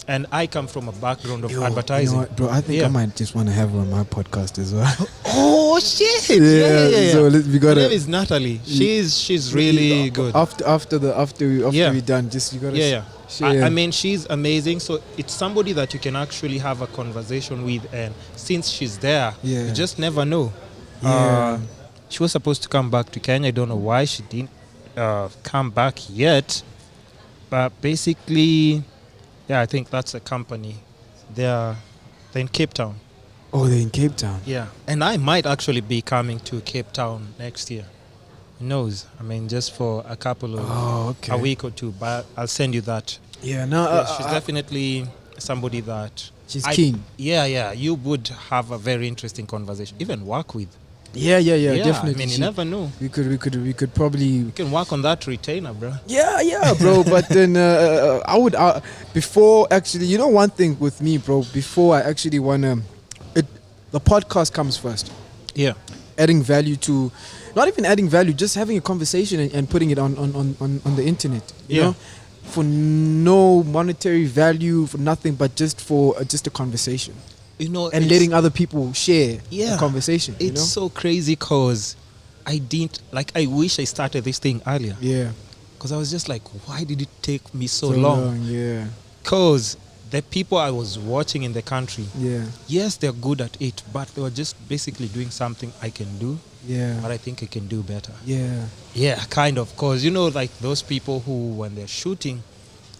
And I come from a background of advertising. You know what, bro, I think I might just want to have her on my podcast as well. Oh shit! Yeah. So we got Her name is Natalie. She's really good. After we're done, just you gotta. Yeah. Share. I mean, she's amazing. So it's somebody that you can actually have a conversation with, and since she's there, you just never know. Yeah. She was supposed to come back to Kenya. I don't know why she didn't come back yet. But basically, I think that's a company. They're in Cape Town. Oh, they're in Cape Town. Yeah. And I might actually be coming to Cape Town next year. Who knows? I mean, just for a couple of a week or 2. But I'll send you that. Yeah, no, She's definitely somebody that she's keen. Yeah. You would have a very interesting conversation, even work with. Yeah, definitely. I mean, you never know. We could probably. You can work on that retainer, bro. Yeah, bro. But then I would before actually, one thing with me, bro. Before I actually wanna, the podcast comes first. Yeah. adding value to, not even adding value, just having a conversation and putting it on the internet. You know, for no monetary value, for nothing, but just for just a conversation. You know, and letting other people share the conversation. It's so crazy because I wish I started this thing earlier. Yeah. Because I was just like, why did it take me so long? Yeah. Because the people I was watching in the country, yes, they're good at it, but they were just basically doing something I can do. Yeah. But I think I can do better. Yeah. Yeah, kind of. Because, you know, like those people who, when they're shooting,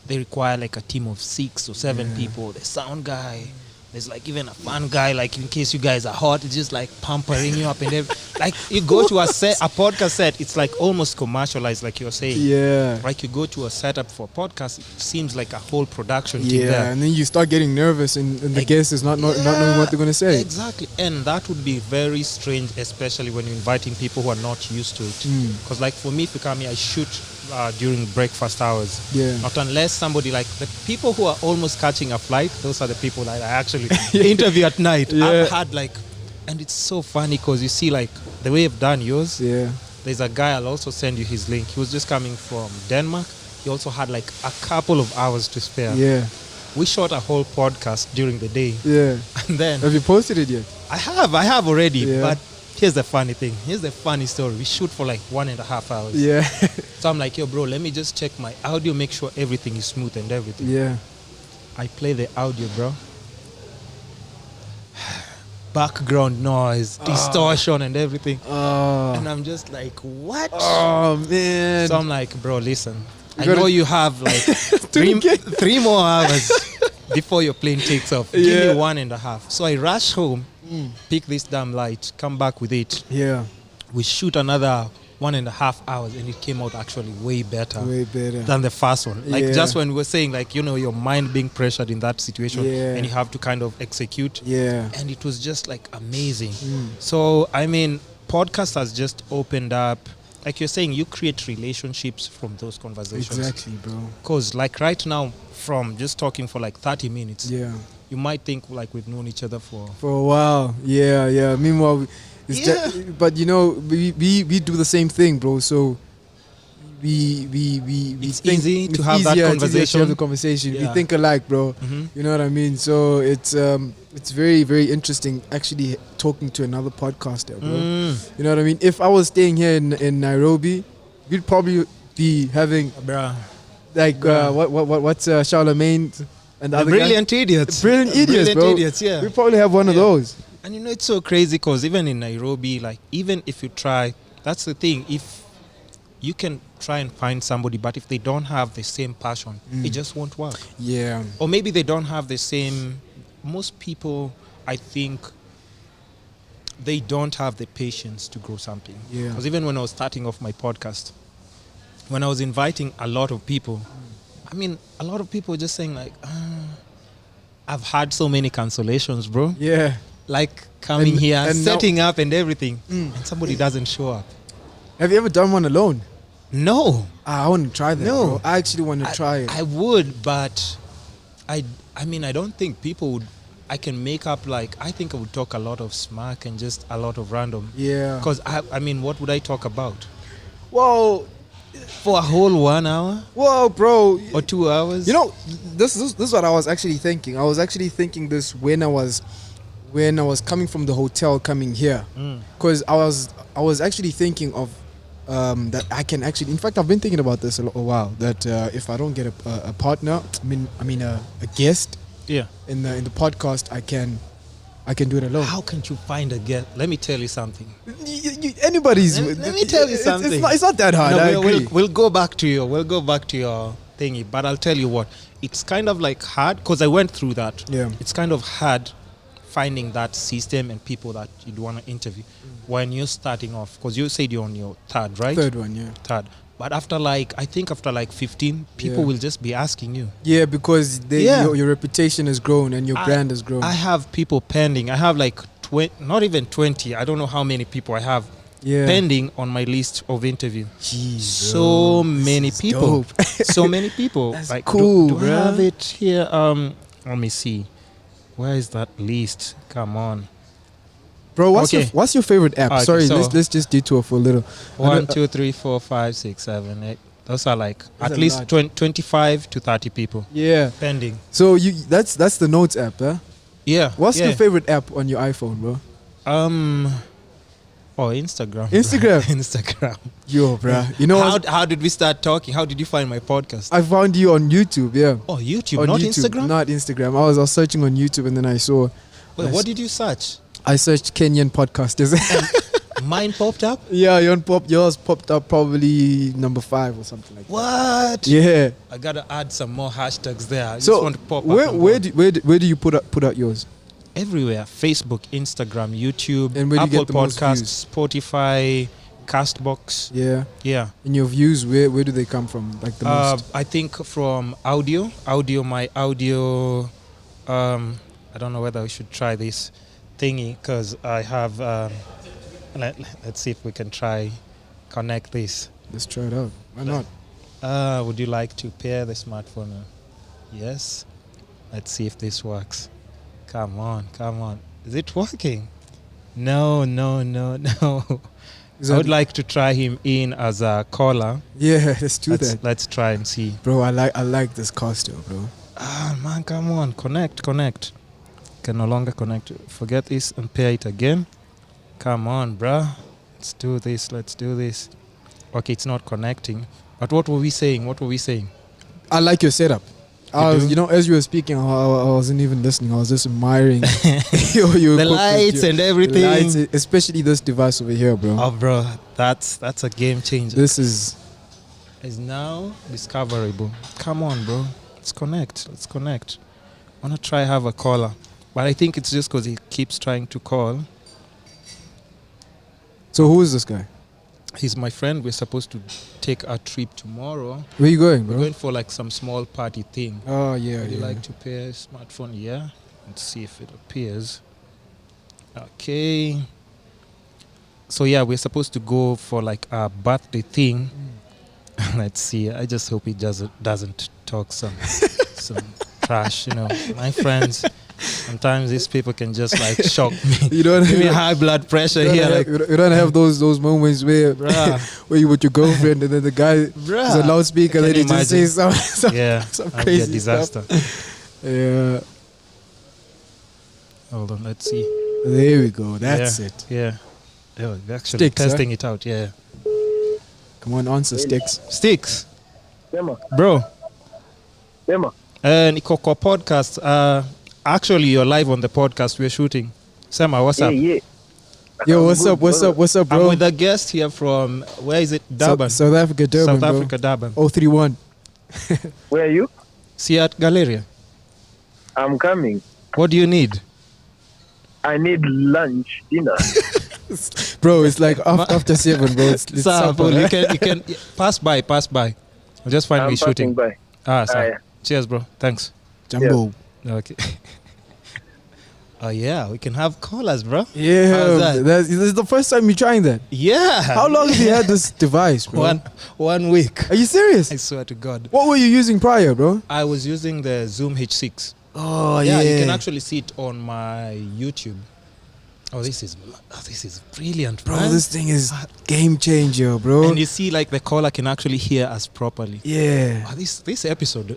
they require like a team of 6 or 7 people. The sound guy. There's like even a fun guy, like in case you guys are hot, it's just like pampering you up and everything. Like you go to a podcast set, it's like almost commercialized, like you're saying. Yeah. Like you go to a setup for a podcast, it seems like a whole production team there. Yeah, and then you start getting nervous and the guest is not knowing what they're going to say. Exactly. And that would be very strange, especially when you're inviting people who are not used to it. Because like for me, if you come here, I shoot during breakfast hours. Yeah. Not unless somebody like the people who are almost catching a flight, those are the people that I actually interview at night. Yeah. I've had like, and it's so funny because you see like the way I've done yours. Yeah. There's a guy, I'll also send you his link. He was just coming from Denmark. He also had like a couple of hours to spare. Yeah. We shot a whole podcast during the day. Yeah. And then have you posted it yet? I have already. Yeah. But here's the funny thing. Here's the funny story. We shoot for like 1.5 hours. Yeah. So I'm like, yo, bro, let me just check my audio, make sure everything is smooth and everything. Yeah. I play the audio, bro. Background noise, distortion and everything. And I'm just like, what? Oh, man. So I'm like, bro, listen. I know you have like 3 more hours before your plane takes off. Give me 1.5. So I rush home, pick this damn light, come back with it. Yeah. We shoot another 1.5 hours and it came out actually way better than the first one. Like just when we were saying like, you know, your mind being pressured in that situation and you have to kind of execute. Yeah. And it was just like amazing. So, I mean, podcast has just opened up, like you're saying, you create relationships from those conversations. Exactly, bro. Because like right now, from just talking for like 30 minutes, you might think like we've known each other for a while. Yeah. Meanwhile, but you know, we do the same thing, bro. So it's easy to have that conversation. We think alike, bro. You know what I mean? So it's very, very interesting actually talking to another podcaster, bro. You know what I mean? If I was staying here in Nairobi, we'd probably be having what's Charlemagne and the other Brilliant Idiots. Brilliant Idiots, bro. Yeah. We probably have one of those. And you know, it's so crazy because even in Nairobi, like even if you try, that's the thing. If you can try and find somebody, but if they don't have the same passion, it just won't work. Yeah. Or maybe they don't have the same. Most people, I think, they don't have the patience to grow something. Yeah. Because even when I was starting off my podcast, when I was inviting a lot of people, I mean, a lot of people were just saying like, I've had so many cancellations, bro. Yeah. Like coming here, and setting up and everything, and somebody doesn't show up. Have you ever done one alone? No. I want to try that. No. Bro. I actually want to try it. I would, but I mean, I don't think people would. I can make up like, I think I would talk a lot of smack and just a lot of random. Yeah. Because I mean, what would I talk about? Whoa. For a whole 1 hour? Whoa, bro. Or 2 hours? You know, this is what I was actually thinking. I was actually thinking this when I was coming from the hotel coming here, because I was actually thinking of that I can actually. In fact, I've been thinking about this a while. That if I don't get a partner, I mean a guest, in the podcast, I can do it alone. How can you find a guest? Let me tell you something. Anybody's. Let me tell you something. It's not that hard. No, we'll go back to your thingy. But I'll tell you what. It's kind of like hard because I went through that. Yeah. It's kind of hard finding that system and people that you'd want to interview when you're starting off, because you said you're on your third, right? Third one, yeah. Third. But after 15, people will just be asking you. Yeah, because your reputation has grown and your brand has grown. I have people pending. I have like not even 20. I don't know how many people I have pending on my list of interview. Jeez, so many people. So many people. That's like, cool, do bro. I have it here? Let me see. Where is that list? Come on. Bro, Okay. what's your favorite app? Okay, Sorry, so- let's just detour for a little. 1, 2, 3, 4, 5, 6, 7, 8. Those are like That's at a least lot. 25 to 30 people. Yeah. Pending. So that's the Notes app, huh? Yeah. What's yeah. your favorite app on your iPhone, bro? Instagram. Instagram? Instagram. Yo, bruh. You know How did we start talking? How did you find my podcast? I found you on YouTube, yeah. Oh, YouTube, On not YouTube, Instagram? Not Instagram. I was searching on YouTube and then I saw. Wait, what did you search? I searched Kenyan Podcast. Is it? Mine popped up? Yeah, yours popped up probably number 5 or something like that. What? Yeah. I gotta add some more hashtags there. I just So want to pop where up. where do you put out yours? Everywhere. Facebook, Instagram, YouTube, And where do you Apple get the most Podcasts, Spotify, Castbox. Yeah. Yeah. And your views, where do they come from? Like the most? I think from audio. My audio. I don't know whether we should try this thingy because I have. Let's see if we can try connect this. Let's try it out. Why not? Would you like to pair the smartphone? Yes. Let's see if this works. Come on. Is it working? No. Is I that- would like to try him in as a caller. Yeah, let's do that. Let's try and see. Bro, I like this costume, bro. Man, come on. Connect. Can no longer connect. Forget this and pair it again. Come on, bruh. Let's do this. Okay, it's not connecting. But what were we saying? I like your setup. do? As you were speaking, I wasn't even listening. I was just admiring your The equipment, lights and everything. lights, especially this device over here, bro. Oh, bro, that's a game changer. This is now discoverable. Come on, bro. Let's connect. I want to try have a caller. But I think it's just because he keeps trying to call. So who is this guy? He's my friend. We're supposed to take a trip tomorrow. Where you going, We're bro? going for like some small party thing. Oh yeah, Would you yeah. like to pair a smartphone? Yeah. Let's see if it appears. Okay. So yeah, we're supposed to go for like a birthday thing. Let's see. I just hope he doesn't talk some trash. My friends. Sometimes these people can just like shock me. You don't Give me have, high blood pressure you don't here. have- Like, you don't have those moments where bruh, where you with your girlfriend and then the guy is a bruh. loudspeaker I and then can he just says some Yeah, some that'd be a crazy disaster. stuff. Yeah. Hold on, let's see. There we go. That's it. Yeah. Yeah, we're actually Sticks, huh? testing it out. Yeah. Come on, answer sticks. Sticks, Sema, bro. sema. Niko kwa podcast. Actually, you're live on the podcast. We're shooting. Sema, what's up? Yeah. Yo, I'm what's good, up? What's brother. up? What's up, I'm bro? with a guest here from, where is it? Durban. South Africa, Durban, South bro. Africa, Durban. 031. Where are you? See you at Galleria. I'm coming. What do you need? I need lunch, dinner. Bro, it's like after 7, bro. It's Sample. supper. You can pass by. I'll just find I'm me shooting. passing by. Sorry. Aye. Cheers, bro. Thanks. Jumbo. Okay. Oh yeah, we can have callers, bro. Yeah, How's that? this is the first time you're trying that. Yeah. How long have you had this device, bro? One week. Are you serious? I swear to God. What were you using prior, bro? I was using the Zoom H6. Oh, Yeah, you can actually see it on my YouTube. Oh, this is brilliant, Bro, man. this thing is game changer, bro. And you see, like the caller can actually hear us properly. Yeah. Oh, this episode, bro.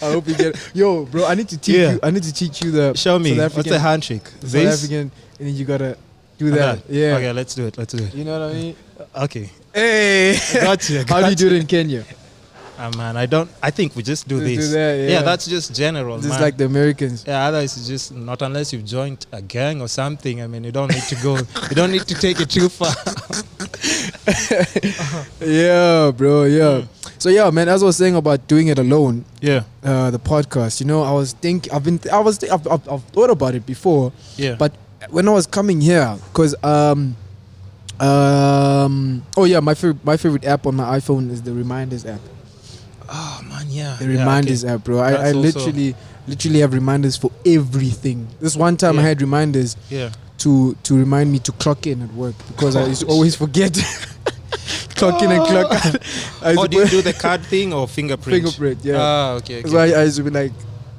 I hope you get it. Yo, bro, I need to teach Yeah. you. I need to teach you the Show me. South What's African, the handshake? South This. African, and then you gotta do And that. Yeah. Okay, let's do it. You know what I mean? Okay. Hey. Got you. How do you do it in Kenya? Man, I think we just do Just this. do that, yeah. That's just general, Just man. like the Americans. Yeah, otherwise it's just not unless you've joined a gang or something. I mean, you don't need to go. You don't need to take it too far. Yeah, bro. Yeah. So yeah, man. As I was saying about doing it alone, Yeah. the podcast. I was thinking. I've thought about it before. Yeah. But when I was coming here, because oh yeah, my favorite app on my iPhone is the Reminders app. Oh man, yeah. The Reminders app, bro. I That's also- literally have reminders for everything. This one time I Yeah. had reminders Yeah. to remind me to clock in at work because I used to always forget. Clock in and clock out. I used Oh, to do you put do the card thing or fingerprint? fingerprint? Yeah. Ah, okay. So I used to be like,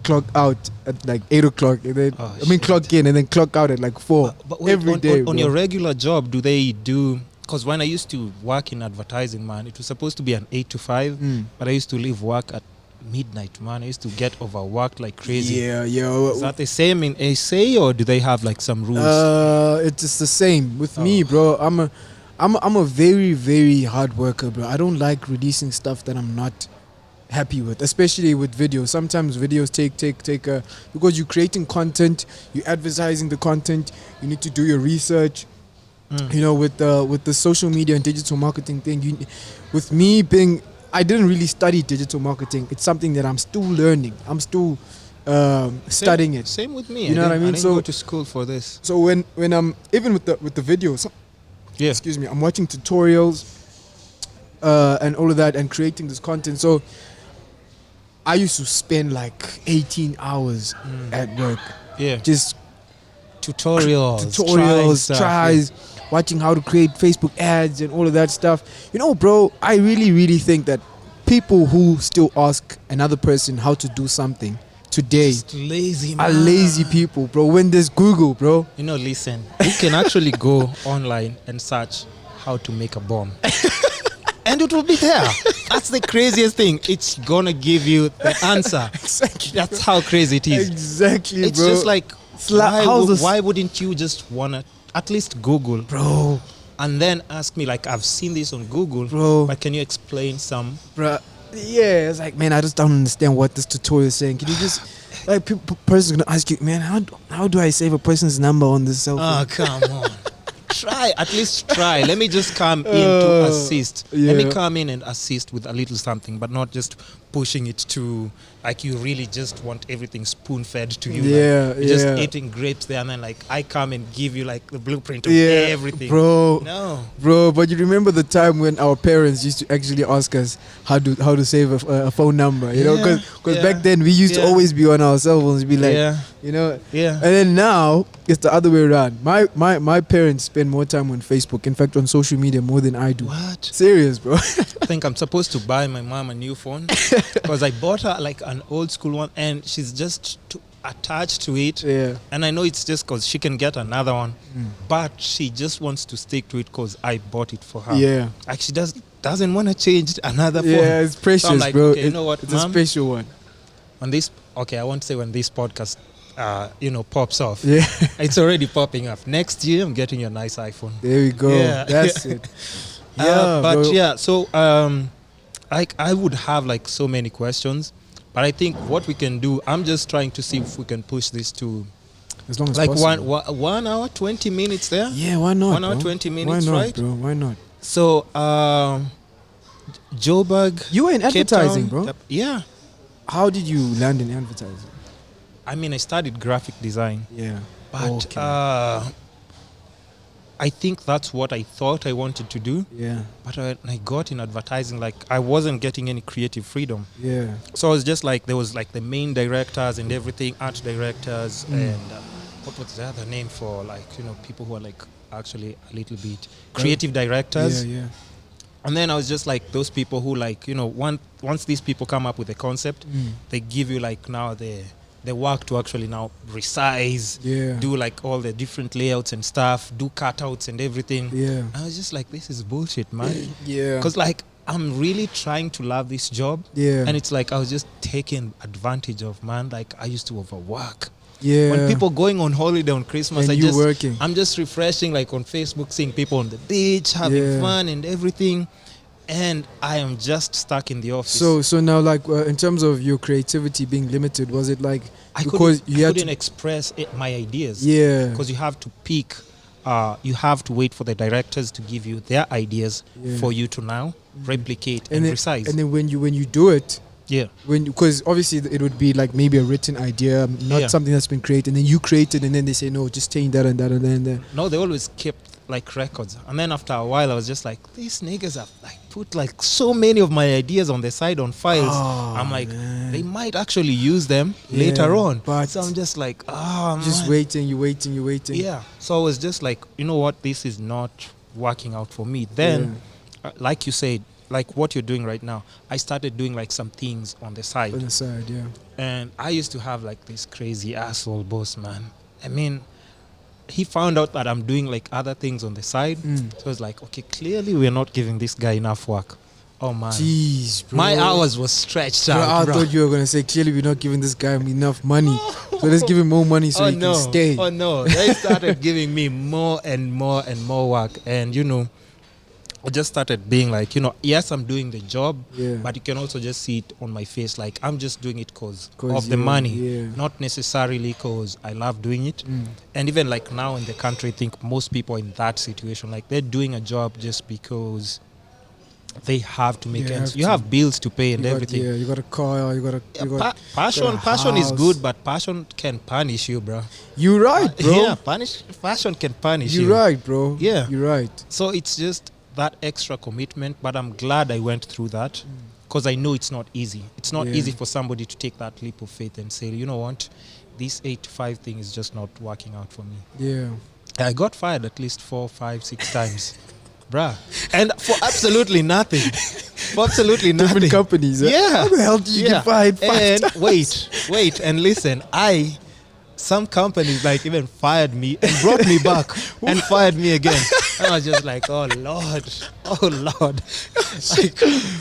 clock out at like 8 o'clock, and then clock in and then clock out at like 4 But wait, every day. On your regular job, do they do? Because when I used to work in advertising, man, it was supposed to be an 8 to 5, but I used to leave work at midnight, man. I used to get overworked like crazy. Yeah. Is that the same in SA, or do they have like some rules? It's the same with me, bro. I'm a very, very hard worker, bro. I don't like releasing stuff that I'm not happy with, especially with videos. Sometimes videos take because you're creating content, you're advertising the content, you need to do your research. You know, with the social media and digital marketing thing, with me being, I didn't really study digital marketing. It's something that I'm still learning. I'm still studying it. Same with me. You know what I mean? I didn't go to school for this. So when I'm even with the videos, excuse me, I'm watching tutorials and all of that and creating this content. So I used to spend like 18 hours at work. Yeah. Just tutorials, tries, watching how to create Facebook ads and all of that stuff. You know, bro, I really, really think that people who still ask another person how to do something today Just lazy, are man. lazy people, bro. When there's Google, bro. You know, listen, you can actually go online and search how to make a bomb. And it will be there. That's the craziest thing. It's gonna give you the answer. Exactly. That's how crazy it is. Exactly, It's bro. just like, why wouldn't you just wanna at least Google, bro, and then ask me like, I've seen this on Google, bro, but can you explain some? Bro, yeah, it's like, man, I just don't understand what this tutorial is saying. Can you just, like, person's gonna ask you, man, how do I save a person's number on this cell phone? Oh, come on. At least try. Let me just come in to assist. Yeah. Let me come in and assist with a little something, but not just pushing it to, like, you really just want everything spoon-fed to you. Yeah, like, you're just eating grapes there, and then, like, I come and give you, like, the blueprint of everything. Bro. No. Bro, but you remember the time when our parents used to actually ask us how to save a phone number, you know? Because back then we used to always be on our cell phones, be like, you know? Yeah. And then now, it's the other way around. My parents spend more time on Facebook, in fact, on social media more than I do. What? Serious, bro. I think I'm supposed to buy my mom a new phone because I bought her like an old school one, and she's just attached to it. Yeah. And I know it's just because she can get another one, but she just wants to stick to it because I bought it for her. Yeah. Like, she doesn't want to change another phone. Yeah, it's precious, so I'm like, bro. Okay, you know what, it's Mom? a special one. I won't say when this podcast pops off. Yeah. It's already popping up. Next year, I'm getting you a nice iPhone. There we go. Yeah. That's it. So I would have like so many questions, but I think what we can do, I'm just trying to see if we can push this to As long as like possible. 1 hour, 20 minutes there. Yeah, why not? 1 hour, bro? 20 minutes, why not, right? bro? Why not? So, Joburg. You were in Cape advertising, Town, bro. Yeah. How did you land in advertising? I mean, I studied graphic design, Yeah. but I think that's what I thought I wanted to do. Yeah. But when I got in advertising, like, I wasn't getting any creative freedom. Yeah. So I was just like, there was like the main directors and everything, art directors, and what was the other name for, like, people who are like actually a little bit creative directors. Yeah, yeah. And then I was just like those people who, like, once these people come up with a concept, they give you like now the work to actually now resize, do like all the different layouts and stuff, do cutouts and everything. Yeah. I was just like, this is bullshit, man. Yeah. Because like, I'm really trying to love this job. Yeah. And it's like I was just taken advantage of, man. Like, I used to overwork. Yeah. When people going on holiday on Christmas, and working. I'm just refreshing, like on Facebook, seeing people on the beach, having fun and everything. And I am just stuck in the office. So now, like, in terms of your creativity being limited, was it like I because couldn't, you had couldn't to express my ideas? Yeah. Because you have to pick. You have to wait for the directors to give you their ideas for you to now replicate and resize. And then when you do it, because obviously it would be like maybe a written idea, not something that's been created, and then you create it, and then they say no, just change that and that and then. No, they always kept like records, and then after a while, I was just like, these niggas have like put like so many of my ideas on the side on files. I'm like, they might actually use them later on. But so I'm just like, just waiting, you waiting. Yeah. So I was just like, you know what, this is not working out for me. Then, like you said, like what you're doing right now, I started doing like some things on the side. On the side, yeah. And I used to have like this crazy asshole boss, man. I mean, he found out that I'm doing like other things on the side. So it's like, okay, clearly we're not giving this guy enough work. Oh man, Jeez, bro. my hours was stretched Bro, out. I Bro. thought you were gonna say clearly we're not giving this guy enough money, so let's give him more money so he can stay. Oh no, they started giving me more and more and more work, and you know, I just started being like, you know, yes, I'm doing the job, but you can also just see it on my face, like I'm just doing it cause of the money, not necessarily cause I love doing it. And even like now in the country, I think most people in that situation, like they're doing a job just because they have to make ends. You have bills to pay and everything. You got a car, you got a passion is good, but passion can punish you, bro. You're right, bro. Yeah, passion can punish you. You're right, bro. Yeah, you're right. So it's just that extra commitment, but I'm glad I went through that because I know it's not easy. It's not easy for somebody to take that leap of faith and say, you know what, this 8 to 5 thing is just not working out for me. Yeah, I got fired at least 4, 5, 6 times. Bruh. And for absolutely nothing. For absolutely nothing. Different companies. Yeah. How the hell did you get fired 5 and times? wait, and listen, some companies like even fired me and brought me back and fired me again. And I was just like, oh Lord.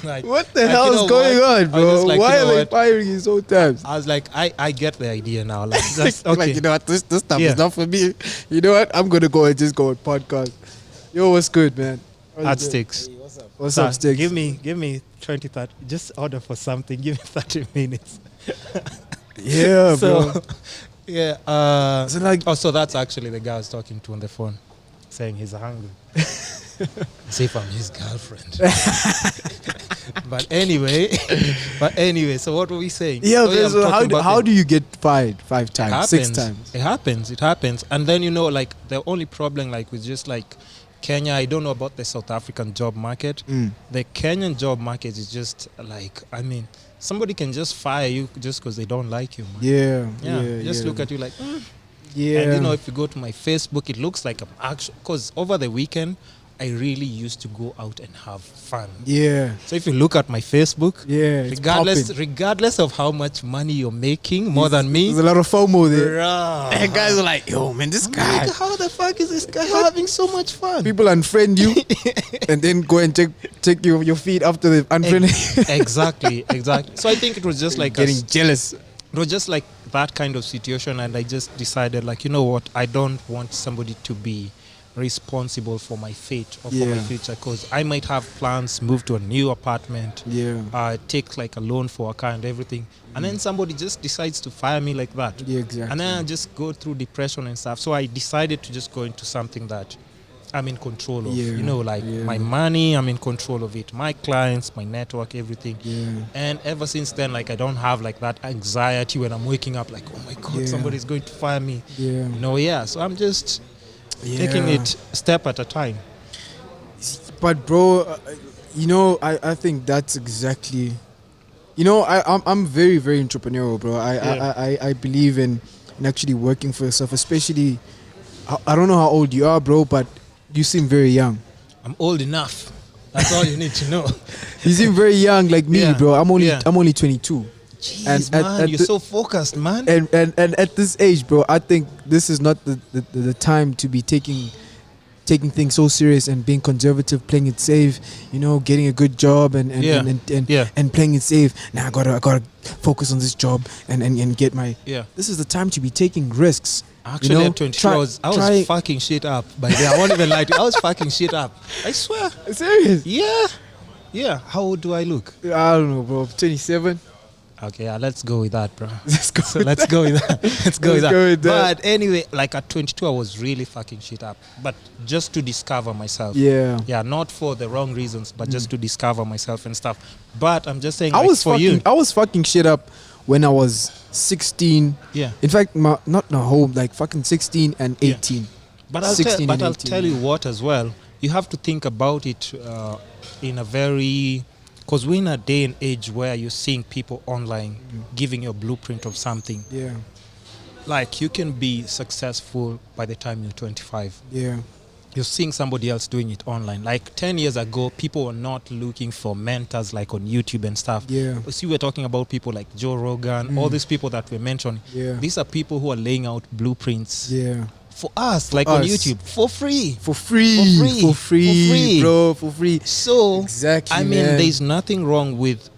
Like, what the hell is going on, bro? Like, why are they firing you so times? I was like, I get the idea now. Like, just, okay. Like, you know what, this stuff is not for me. You know what, I'm gonna go and just go on podcast. Yo, what's good, man? At Sticks. Hey, what's up, Sticks? Give me 20, 30. Just order for something. Give me 30 minutes. Yeah, so, bro. Yeah. So like, so that's actually the guy I was talking to on the phone, saying he's hungry. See if I'm his girlfriend. But anyway, so what were we saying? Yeah, so how do you get fired 5 times, 6 times? It happens. And then, you know, like the only problem like with just like Kenya, I don't know about the South African job market. The Kenyan job market is just like, I mean, somebody can just fire you just because they don't like you, man. Just look at you like, Yeah. And you know, if you go to my Facebook, it looks like I'm actually, because over the weekend, I really used to go out and have fun. Yeah. So if you look at my Facebook, it's regardless of how much money you're making, more than me, there's a lot of FOMO there. And guys are like, yo, man, this guy. Like, how the fuck is this guy having so much fun? People unfriend you and then go and check your feed after they've unfriended. Exactly. So I think it was just like getting jealous. It was just like that kind of situation, and I just decided, like, you know what, I don't want somebody to be responsible for my fate or for my future, because I might have plans, move to a new apartment, take like a loan for a car and everything, and then somebody just decides to fire me like that. Yeah, exactly. And then I just go through depression and stuff. So I decided to just go into something that I'm in control of. You know, like my money, I'm in control of it. My clients, my network, everything. And ever since then, like, I don't have like that anxiety when I'm waking up like, oh my God, somebody's going to fire me. So I'm just taking it step at a time. But bro, you know, I think that's exactly, you know, I'm very, very entrepreneurial, bro. I believe in actually working for yourself, especially, I don't know how old you are, bro, but you seem very young. I'm old enough. That's all you need to know. You seem very young, like me, bro. I'm only 22. Jeez, man, you're so focused, man. And at this age, bro, I think this is not the time to be taking things so serious and being conservative, playing it safe, you know, getting a good job and playing it safe. Now I gotta focus on this job and get my. This is the time to be taking risks. Actually, you know, at 22, I was fucking shit up. By then, I won't even lie to you. I was fucking shit up. I swear. Serious? Yeah. How old do I look? I don't know, bro. 27. Okay, let's go with that, bro. Let's go with that. Let's go with that. that. But anyway, like at 22, I was really fucking shit up. But just to discover myself. Yeah, not for the wrong reasons, but just to discover myself and stuff. But I'm just saying, I was fucking shit up when I was 16. Yeah. In fact, not home, like fucking 16 and 18. Yeah. But I'll tell you what as well. You have to think about it in a very... Because we're in a day and age where you're seeing people online giving you a blueprint of something. Yeah. Like, you can be successful by the time you're 25. Yeah. you're seeing somebody else doing it online. Like 10 years ago, people were not looking for mentors like on YouTube and stuff. Yeah. See, we're talking about people like Joe Rogan, all these people that we mentioned. Yeah. These are people who are laying out blueprints Yeah. for us, like on YouTube, for free. For free, bro, for free. So, Exactly, I mean, man. there's nothing wrong with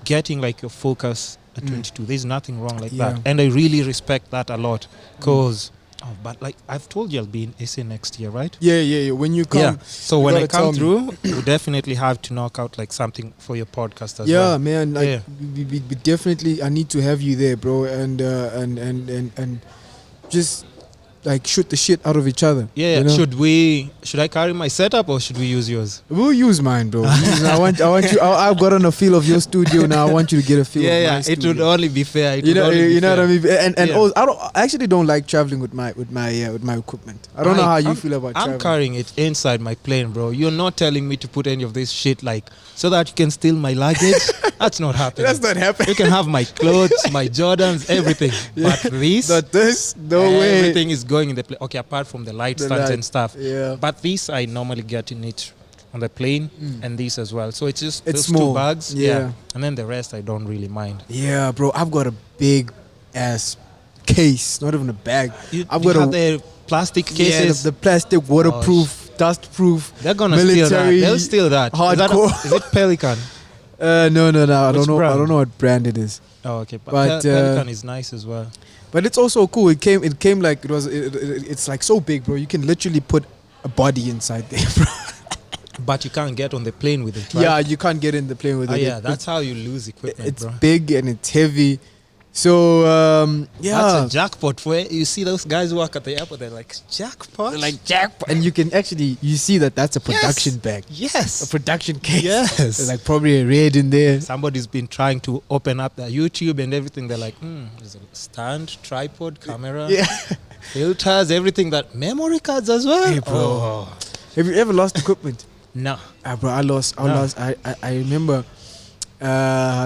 getting like your focus at 22. There's nothing wrong like Yeah. that. And I really respect that a lot because, but like I've told you, I'll be in SA next year, right? Yeah. When you come, Yeah. So you when I gotta come tell me. through, you definitely have to knock out like something for your podcast as yeah, well. man. Like Yeah. we definitely, I need to have you there, bro, and just like shoot the shit out of each other. Yeah. you know? Should I carry my setup or should we use yours? We'll use mine, bro. I want you. I've gotten a feel of your studio now. I want you to get a feel. of my Yeah. It studio. would only be fair. You know what I mean. And Yeah. also, I actually don't like traveling with my equipment. I don't know how you feel about I'm traveling. carrying it inside my plane, bro. You're not telling me to put any of this shit like so that you can steal my luggage. That's not happening. That's not happening. You can have my clothes, my Jordans, everything. But this, Not this. No way. everything is going in the plane. Okay, apart from the light The stands light, and stuff. yeah. But this, I normally get in it on the plane and this as well. So it's just It's those small. two bags. Yeah. And then the rest, I don't really mind. Yeah, bro. I've got a big ass case. Not even a bag. I've You got have the plastic cases. the plastic, waterproof, dust-proof. They're gonna steal that. military, They'll steal that. hardcore. Is it Pelican? No. I Which don't know. I brand? don't know what brand it is. Oh, okay. But, Pelican is nice as well. But it's also cool. It came like it was. It's like so big, bro. You can literally put a body inside there, bro. But you can't get on the plane with it, right? Yeah, you can't get in the plane with it. Yeah, that's how you lose equipment, It's bro. big and it's heavy. So yeah, That's a jackpot. For you see those guys who work at the airport, they're like, jackpot? like jackpot. And you can actually see that's a production bag, a Yes. production case. Yes. There's like probably a red in there. Somebody's been trying to open up their YouTube and everything. They're like, there's a stand, tripod, camera, Yeah. filters, everything. That memory cards as well. Hey, bro. Oh. Have you ever lost equipment? No. Bro, I lost. I remember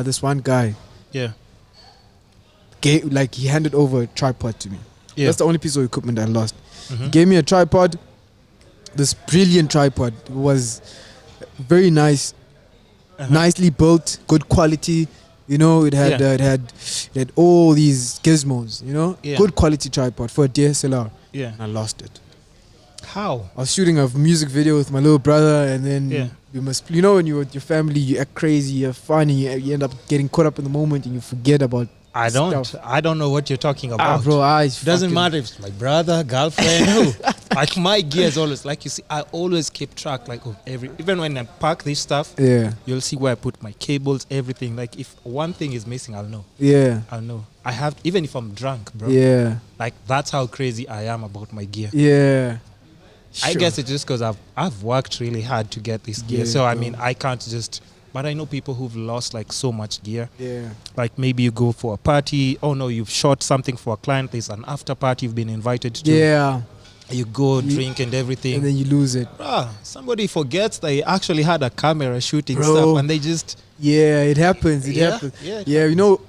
this one guy. Yeah. He handed over a tripod to me. Yeah. That's the only piece of equipment I lost. Mhm. He gave me a tripod. This brilliant tripod. It was very nice, nicely built, good quality. You know, it had Yeah. it had all these gizmos. You know, Yeah. good quality tripod for a DSLR. Yeah. And I lost it. How? I was shooting a music video with my little brother, and then Yeah. you know, when you're with your family, you act crazy, you're funny, you end up getting caught up in the moment, and you forget about. I don't. Stuff. I don't know what you're talking about. Bro, It doesn't matter if it's my brother, girlfriend, who. Like my gear is always like you see. I always keep track like of even when I pack this stuff, Yeah, you'll see where I put my cables, everything. Like if one thing is missing, I'll know. yeah, I'll know. I have even if I'm drunk, bro. yeah, Like that's how crazy I am about my gear. yeah. I Sure. guess it's just because I've worked really hard to get this gear. Yeah, So I bro. mean I can't just. But I know people who've lost like so much gear. Yeah, Like maybe you go for a party. Oh no, you've shot something for a client. There's an after party you've been invited to. yeah, You go drink and everything. and then you lose it. Somebody forgets they actually had a camera shooting Bro. stuff, and they just Yeah, it happens. It Yeah, happens. yeah, it Yeah, you know,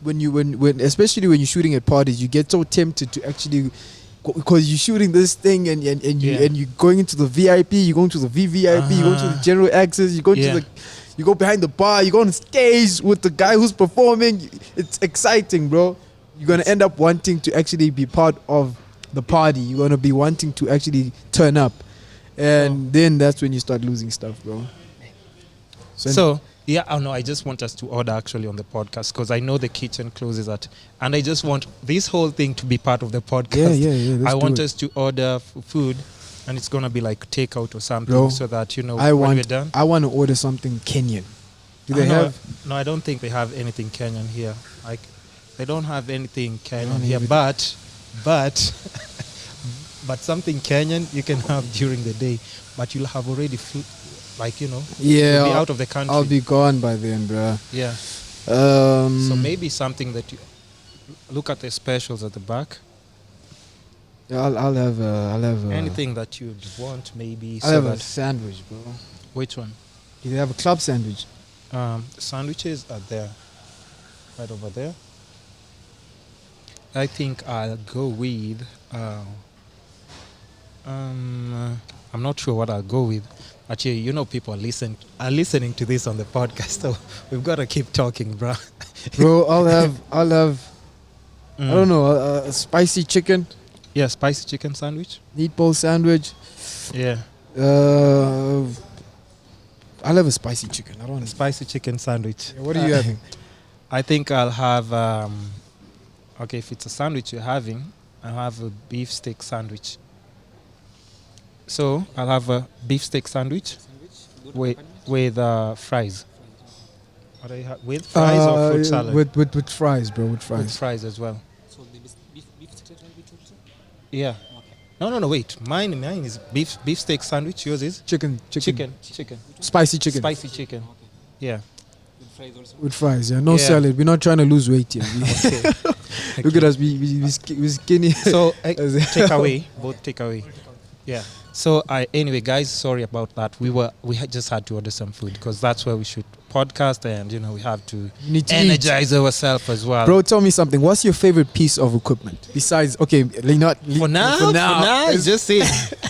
when especially when you're shooting at parties, you get so tempted to actually. Because you're shooting this thing and you're going into the VIP, you're going to the VVIP, you're going to the general access, you go to you go behind the bar, you go on stage with the guy who's performing. It's exciting, bro. You're gonna end up wanting to actually be part of the party. You're gonna be wanting to actually turn up, and then that's when you start losing stuff, bro. So yeah, oh no, I just want us to order actually on the podcast because I know the kitchen closes and I just want this whole thing to be part of the podcast. Yeah. I want us to order food, and it's gonna be like takeout or something, Bro, so that when we're done. I want to order something Kenyan. Do they no, have? No, I don't think they have anything Kenyan here. Like, they don't have anything Kenyan don't here, even- but something Kenyan you can have during the day, but you'll have already food, like Yeah, you'll be out of the country. I'll be gone by then, bro. Yeah. So So maybe something that you look at the specials at the back. I'll have Anything that you'd want, maybe. I'll So have a that sandwich, bro. which one? Do they have a club sandwich? Sandwiches are there, right over there. I think I'll go with I'm not sure what I'll go with. Actually, you know, people are listening to this on the podcast, so we've got to keep talking, bro. Bro, I'll have I don't know, a spicy chicken, Yeah, spicy chicken sandwich. meatball sandwich. Yeah, I'll have a spicy chicken. I don't want spicy chicken sandwich. What are you having? I think I'll have. Okay, if it's a sandwich you're having, I'll have a beef steak sandwich. So I'll have a beef steak sandwich with fries. What do you have? With fries or fruit salad? With fries, bro. With fries. With fries as well. So the beef steak sandwich also? Yeah. Okay. No. Wait. Mine is beef steak sandwich. Yours is Chicken. spicy chicken. Okay. Yeah. With fries also? With fries, yeah. No Yeah. salad. We're not trying to lose weight here. Okay. Look at us. We skinny. So take away, both take away. Yeah. So anyway, guys, sorry about that. We just had to order some food because that's where we should podcast, and you know we have to need to energize ourselves as well. Bro, tell me something. What's your favorite piece of equipment besides? Okay, For now, it's just say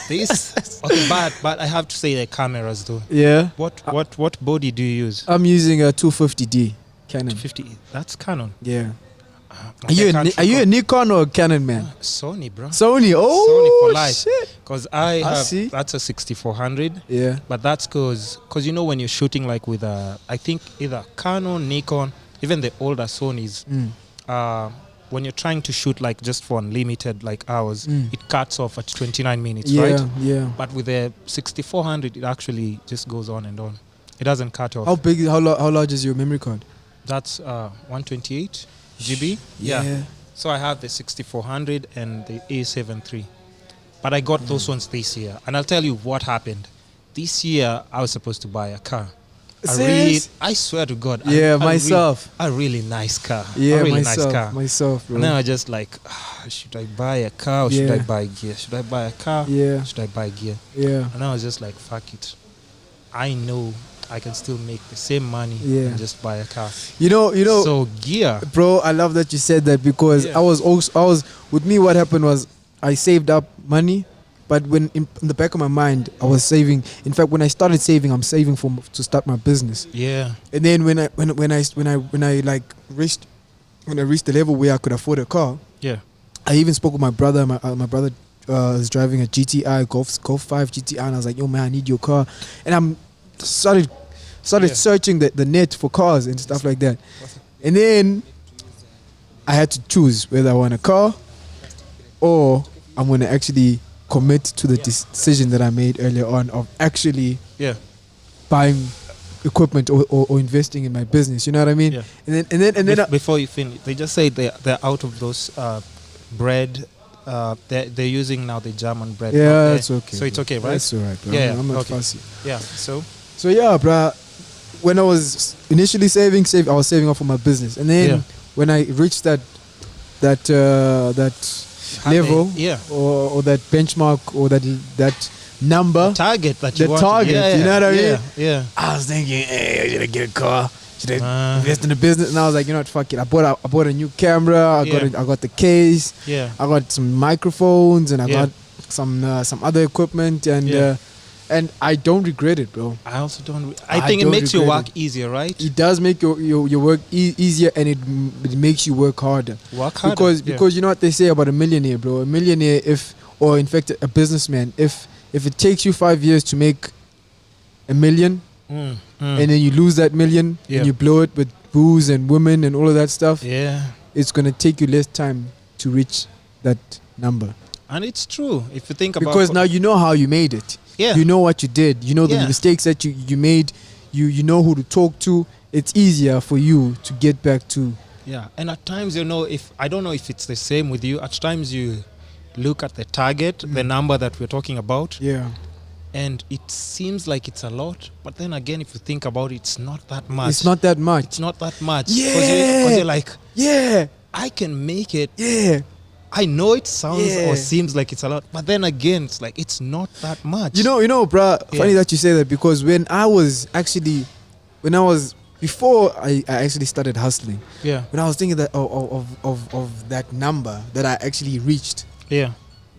this. Okay, but I have to say the cameras though. Yeah. What body do you use? I'm using a 250D Canon. 50. That's Canon. Yeah. Are Are you a Nikon or a Canon man? Sony, bro? Sony. Oh, Sony for life. shit. Because I have see. that's a 6400. Yeah. But that's because you know when you're shooting like with I think either Canon, Nikon, even the older Sonys, when you're trying to shoot like just for unlimited like hours, it cuts off at 29 minutes, right? Yeah. But with the 6400, it actually just goes on and on. It doesn't cut off. How large is your memory card? That's 128 GB. Yeah. So I have the 6400 and the A73. But I got those ones this year. And I'll tell you what happened. This year, I was supposed to buy a car. I swear to God. Yeah, myself. A really nice car. Yeah, a really myself. nice car. Myself, bro. And then I was just like, should I buy a car or should I buy gear? Should I buy a car? Yeah. Should I buy gear? Yeah. And I was just like, fuck it. I know I can still make the same money and just buy a car. You know. So gear. Bro, I love that you said that because Yeah. I was with me. What happened was I saved up money, but when in the back of my mind I was saving. In fact, when I started saving, I'm saving to start my business. Yeah. And then when I reached the level where I could afford a car, Yeah. I even spoke with my brother. My brother was driving a GTI Golf 5 GTI, and I was like, "Yo, man, I need your car." And I'm started searching the net for cars and stuff like that. And then I had to choose whether I want a car or I'm going to actually commit to the decision that I made earlier on of actually buying equipment or investing in my business. You know what I mean? Yeah. And then Before you finish, they just say they're out of those bread. They're using now the German bread. yeah, it's okay. So it's okay, right? That's all right, bro. Yeah, I'm not okay. fussy. Yeah. So Yeah, bro. When I was initially saving, I was saving up for my business, and then when I reached that level, or that benchmark, or that number, target that you the want. target, you know what I mean? Yeah. I was thinking, hey, should I get a car? Should I invest in the business? And I was like, you know what, fuck it. I bought a new camera. I got the case. Yeah. I got some microphones, and I got some other equipment, and I don't regret it, bro. I also don't. I think it makes your work easier, right? It does make your work easier, and it makes you work harder. Work harder. Because you know what they say about a millionaire, bro. A millionaire, or in fact a businessman, if it takes you 5 years to make $1 million, and then you lose that $1 million and you blow it with booze and women and all of that stuff, it's gonna take you less time to reach that number. And it's true if you think about, because now you know how you made it. Yeah. You know what you did. You know the mistakes that you made. You know who to talk to. It's easier for you to get back to. Yeah. And at times, I don't know if it's the same with you. At times you look at the target, the number that we're talking about. Yeah. And it seems like it's a lot. But then again, if you think about it, it's not that much. It's not that much. It's not that much. Yeah. Because you're like, yeah, I can make it. Yeah. I know it sounds or seems like it's a lot, but then again, it's like it's not that much. You know, bruh. Funny that you say that, because before I actually started hustling. Yeah. When I was thinking that of that number that I actually reached. Yeah.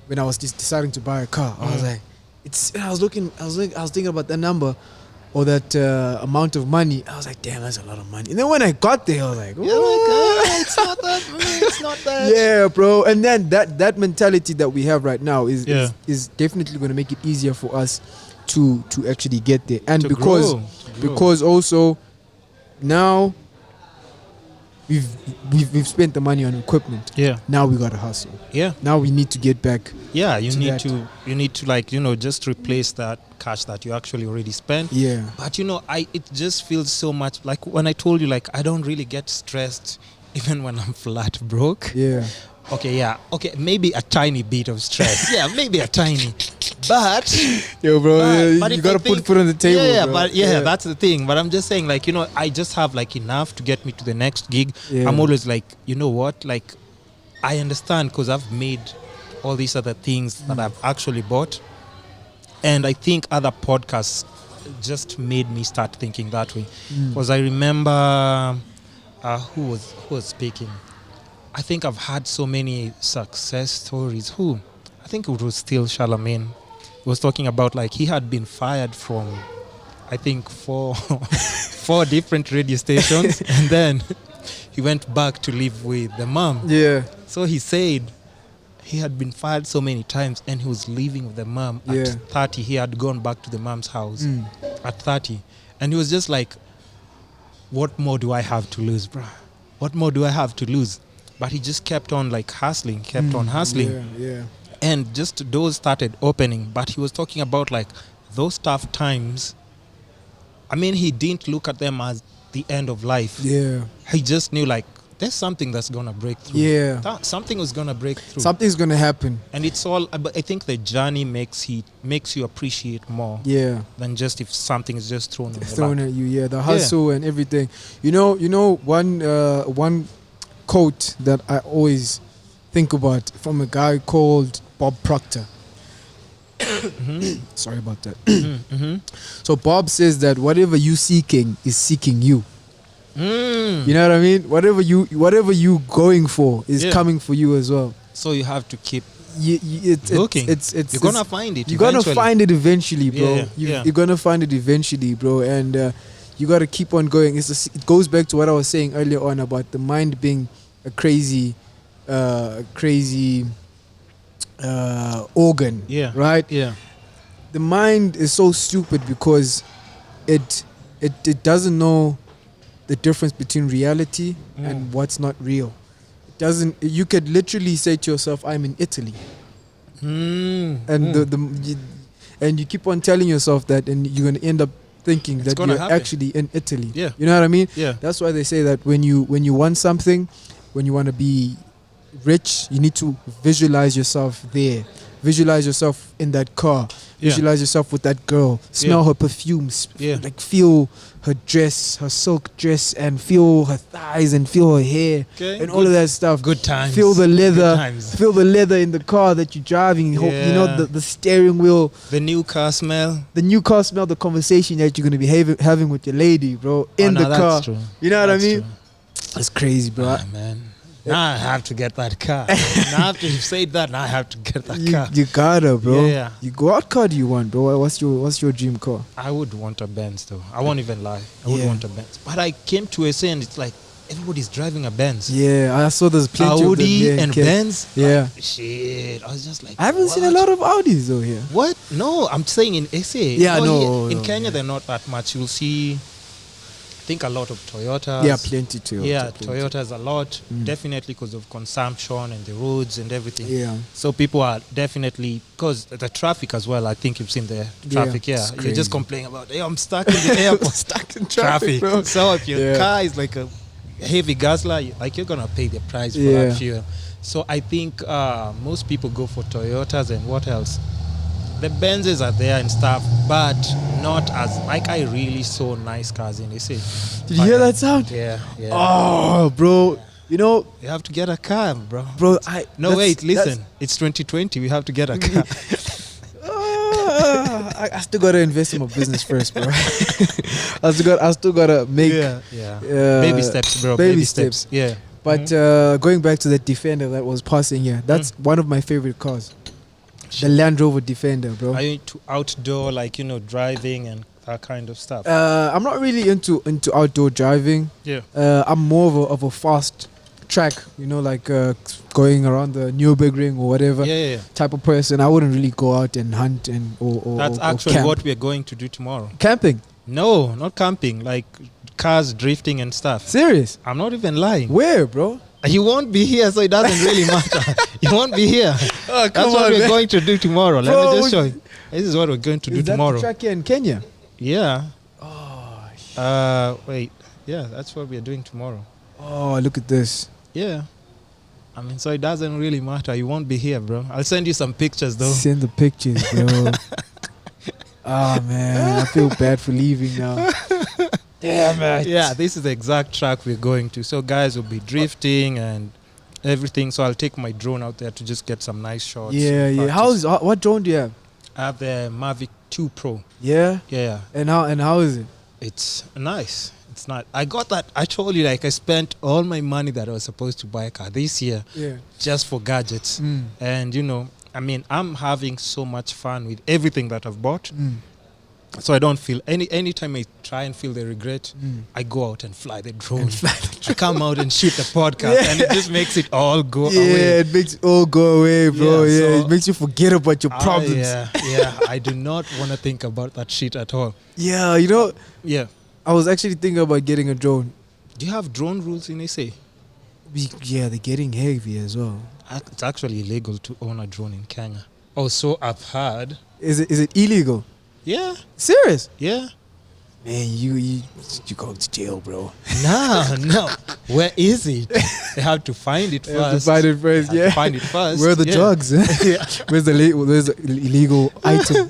when I was deciding to buy a car, I was like, I was thinking about that number or that amount of money. I was like, damn, that's a lot of money. And then when I got there, I was like, it's not that. It's not that. yeah, bro. And then that mentality that we have right now is definitely going to make it easier for us to actually get there. And To because grow. because also now we've spent the money on equipment. Yeah. Now we got to hustle. Yeah. Now we need to get back. Yeah, you to need that. to like, just replace that cash that you actually already spent. Yeah. But it just feels so much like when I told you, like, I don't really get stressed even when I'm flat broke. Yeah. Okay, yeah. Okay, maybe a tiny bit of stress. Yeah, maybe a tiny. But Yo, bro, but you if got I to put think- food on the table. Yeah, bro. but that's the thing. But I'm just saying, like, I just have like enough to get me to the next gig. Yeah. I'm always like, you know what? Like, I understand because I've made all these other things that I've actually bought. And I think other podcasts just made me start thinking that way. Because I remember who was speaking. I think I've had so many success stories. I think it was still Charlemagne. He was talking about, like, he had been fired from, I think, four different radio stations. And then he went back to live with the mom. Yeah. So he said he had been fired so many times and he was living with the mom. Yeah. At 30, he had gone back to the mom's house at 30. And he was just like, what more do I have to lose, bro? What more do I have to lose? But he just kept on, like, hustling, on hustling. Yeah. And just doors started opening. But he was talking about, like, those tough times. I mean, he didn't look at them as the end of life. Yeah. He just knew, like, there's something that's going to break through. Yeah. Something was going to break through. Something's going to happen. And it's all, but I think the journey makes you appreciate more Yeah. than just if something is just thrown in your Thrown lap. at you, yeah. The hustle and everything. You know, one quote that I always think about from a guy called Bob Proctor. Sorry about that. So Bob says that whatever you seeking is seeking you. You know what I mean? Whatever you going for is coming for you as well. So you have to keep Looking. You're gonna find it. You're gonna find it eventually, bro. Yeah. You're gonna find it eventually, bro. And you gotta keep on going. It goes back to what I was saying earlier on about the mind being a crazy organ. Yeah. Right. Yeah. The mind is so stupid because it doesn't know the difference between reality and what's not real. It doesn't. You could literally say to yourself, "I'm in Italy," and and you keep on telling yourself that, and you're gonna end up thinking that you're actually in Italy. Yeah. You know what I mean? Yeah. That's why they say that when you want something, when you want to be rich, you need to visualize yourself there. Visualize yourself in that car. Yeah. Visualize yourself with that girl. Smell her perfumes. Yeah. Like feel her dress, her silk dress, and feel her thighs and feel her hair and all of that stuff. Good times. Feel the leather. Good times. Feel the leather in the car that you're driving. You know the steering wheel. The new car smell. The new car smell. The conversation that you're gonna be having with your lady, bro, in the car. That's true. You know what I mean? True. That's crazy, bro. Ah, man. Now I have to get that car. Now after you've said that, now I have to get that car. You gotta, bro. Yeah. What car do you want, bro? What's your dream car? I would want a Benz though. I won't even lie. I would Yeah. want a Benz. But I came to SA and it's like everybody's driving a Benz. Yeah, I saw there's plenty of them Audi there in and Kenya. Benz. Yeah. Like, shit. I was just like, I haven't seen a lot of Audis though here. What? No, I'm saying in SA. Yeah, no, in no, Kenya, yeah. they're not that much. You'll see, I think a lot of Toyotas. Yeah, plenty too. Yeah, Toyotas a lot. Definitely because of consumption and the roads and everything. Yeah. So people are definitely, because the traffic as well, I think you've seen the traffic, it's You're just crazy. complaining about, hey, I'm stuck in the airport. Stuck in traffic. bro. So if your Yeah. car is like a heavy guzzler, like you're going to pay the price for Yeah. that fuel. So I think most people go for Toyotas and what else? The Benzes are there and stuff, but not as, like I really saw nice cars in SA. Did you hear that sound? Yeah, yeah. Oh, bro. You know, You have to get a car, bro. that's- Wait, listen. It's 2020. We have to get a car. I still gotta invest in my business first, bro. I still gotta make. yeah. Baby steps, bro. baby steps. Yeah. But going back to that Defender that was passing here, that's one of my favorite cars. The Land Rover Defender, bro. Are you into outdoor, like, driving and that kind of stuff? I'm not really into outdoor driving. Yeah. I'm more of a fast track, like going around the Nürburgring or whatever Yeah. type of person. I wouldn't really go out and hunt or That's or actually camp. what we're going to do tomorrow. Camping. No, not camping, like cars drifting and stuff. Serious? I'm not even lying. Where, bro? You won't be here, so it doesn't really matter. You won't be here. Oh, That's what we're going to do tomorrow. Let Bro, me just show you. This is what we're going to do Is that tomorrow. the track here in Kenya? Yeah. Oh, Wait. Yeah, that's what we're doing tomorrow. oh, look at this. Yeah. I mean, so it doesn't really matter. You won't be here, bro. I'll send you some pictures, though. Send the pictures, bro. Oh, man. I feel bad for leaving now. Damn it. Yeah, this is the exact track we're going to. So guys will be drifting and everything. So I'll take my drone out there to just get some nice shots. Yeah, and yeah. practice. What drone do you have? I have the Mavic 2 Pro. Yeah? Yeah, And how is it? it's nice. It's not. I got that. I told you, like, I spent all my money that I was supposed to buy a car this year Yeah. just for gadgets. And I mean, I'm having so much fun with everything that I've bought. So I don't feel anytime I try and feel the regret, I go out and fly the drone. I come out and shoot the podcast, and it just makes it all go Yeah, away. it makes it all go away, bro. Yeah, Yeah, so- it makes you forget about your problems. Yeah. I do not want to think about that shit at all. Yeah, Yeah. I was actually thinking about getting a drone. Do you have drone rules in SA? Yeah, they're getting heavy as well. It's actually illegal to own a drone in Kenya. Oh, so I've heard. Is it illegal? Yeah. Serious? Yeah. Man, you go to jail, bro. No. Where is it? They have to find it You have to first. find it first, They have yeah. to find it first. Where are the yeah. drugs? Where's the illegal item?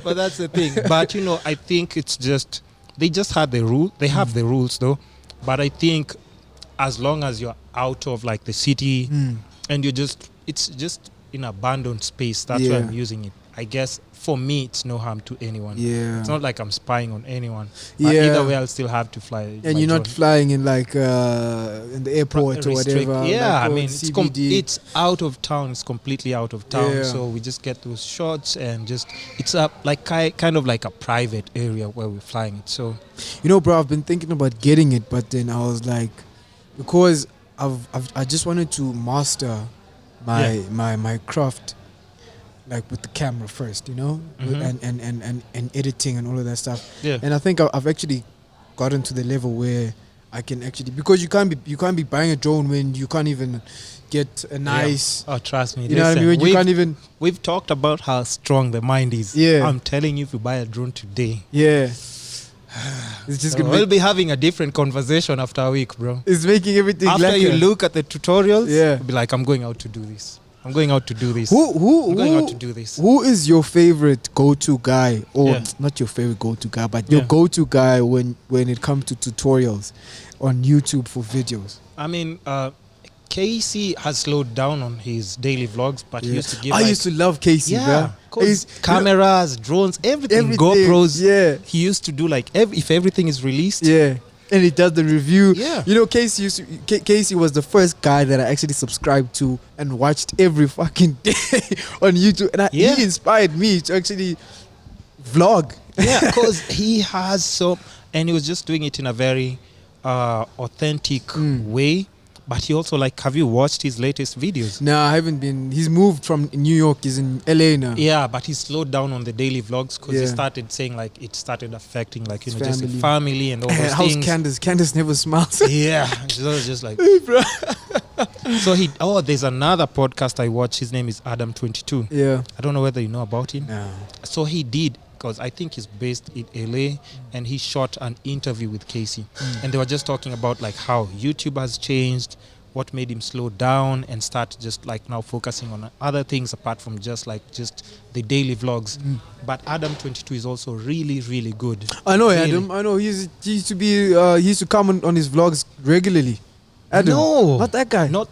But that's the thing. But I think it's just they just had the rule. They have the rules though. But I think as long as you're out of like the city and it's just in abandoned space. That's why Yeah. I'm using it. I guess for me it's no harm to anyone. Yeah. It's not like I'm spying on anyone. But Yeah. either way I'll still have to fly. And my you're not drone. flying in like in the airport or Restrict- whatever. Yeah, like, I mean CBD. it's out of town. It's completely out of town. Yeah. So we just get those shots and just it's a like kind of like a private area where we're flying it. So Bro, I've been thinking about getting it, but then I was like, because I just wanted to master my craft, like with the camera first, Mhm. and editing and all of that stuff. yeah, And I think I've actually gotten to the level where I can actually, because you can't be buying a drone when you can't even get a nice. Oh, trust me. You know what I mean? When you can't even. We've talked about how strong the mind is. Yeah. I'm telling you, if you buy a drone today, Yeah. It's just gonna we'll make, be having a different conversation after a week, bro. it's making everything After you lacquer. look at the tutorials, Yeah. you'll be like, I'm going out to do this. I'm going out to do this. Who I'm going out to do this. Who is your favorite go-to guy, or Yeah. not your favorite go-to guy, but your Yeah. go-to guy when it comes to tutorials on YouTube for videos? I mean, Casey has slowed down on his daily vlogs, but he used to give I used to love Casey, yeah, bro. 'cause cameras, drones, everything, GoPros. Yeah, He used to do like if everything is released. yeah. And he does the review. Yeah. Casey was the first guy that I actually subscribed to and watched every fucking day on YouTube, and Yeah. he inspired me to actually vlog. Yeah, because he has and he was just doing it in a very authentic way. But he also have you watched his latest videos? No, I haven't been. He's moved from New York. He's in LA now. Yeah, but he slowed down on the daily vlogs because he Yeah. started saying it started affecting His just the family. family and all those How's things. Candace? Candace never smiles. Yeah, so it's just like. So there's another podcast I watch. His name is Adam22. Yeah. I don't know whether you know about him. No. So he did, because I think he's based in LA, and he shot an interview with Casey, and they were just talking about how YouTube has changed, what made him slow down and start just now focusing on other things apart from just the daily vlogs. But Adam22 is also really, really good. I know Really. Adam. I know he used to be. He used to come on his vlogs regularly. Adam. No, not that guy. Not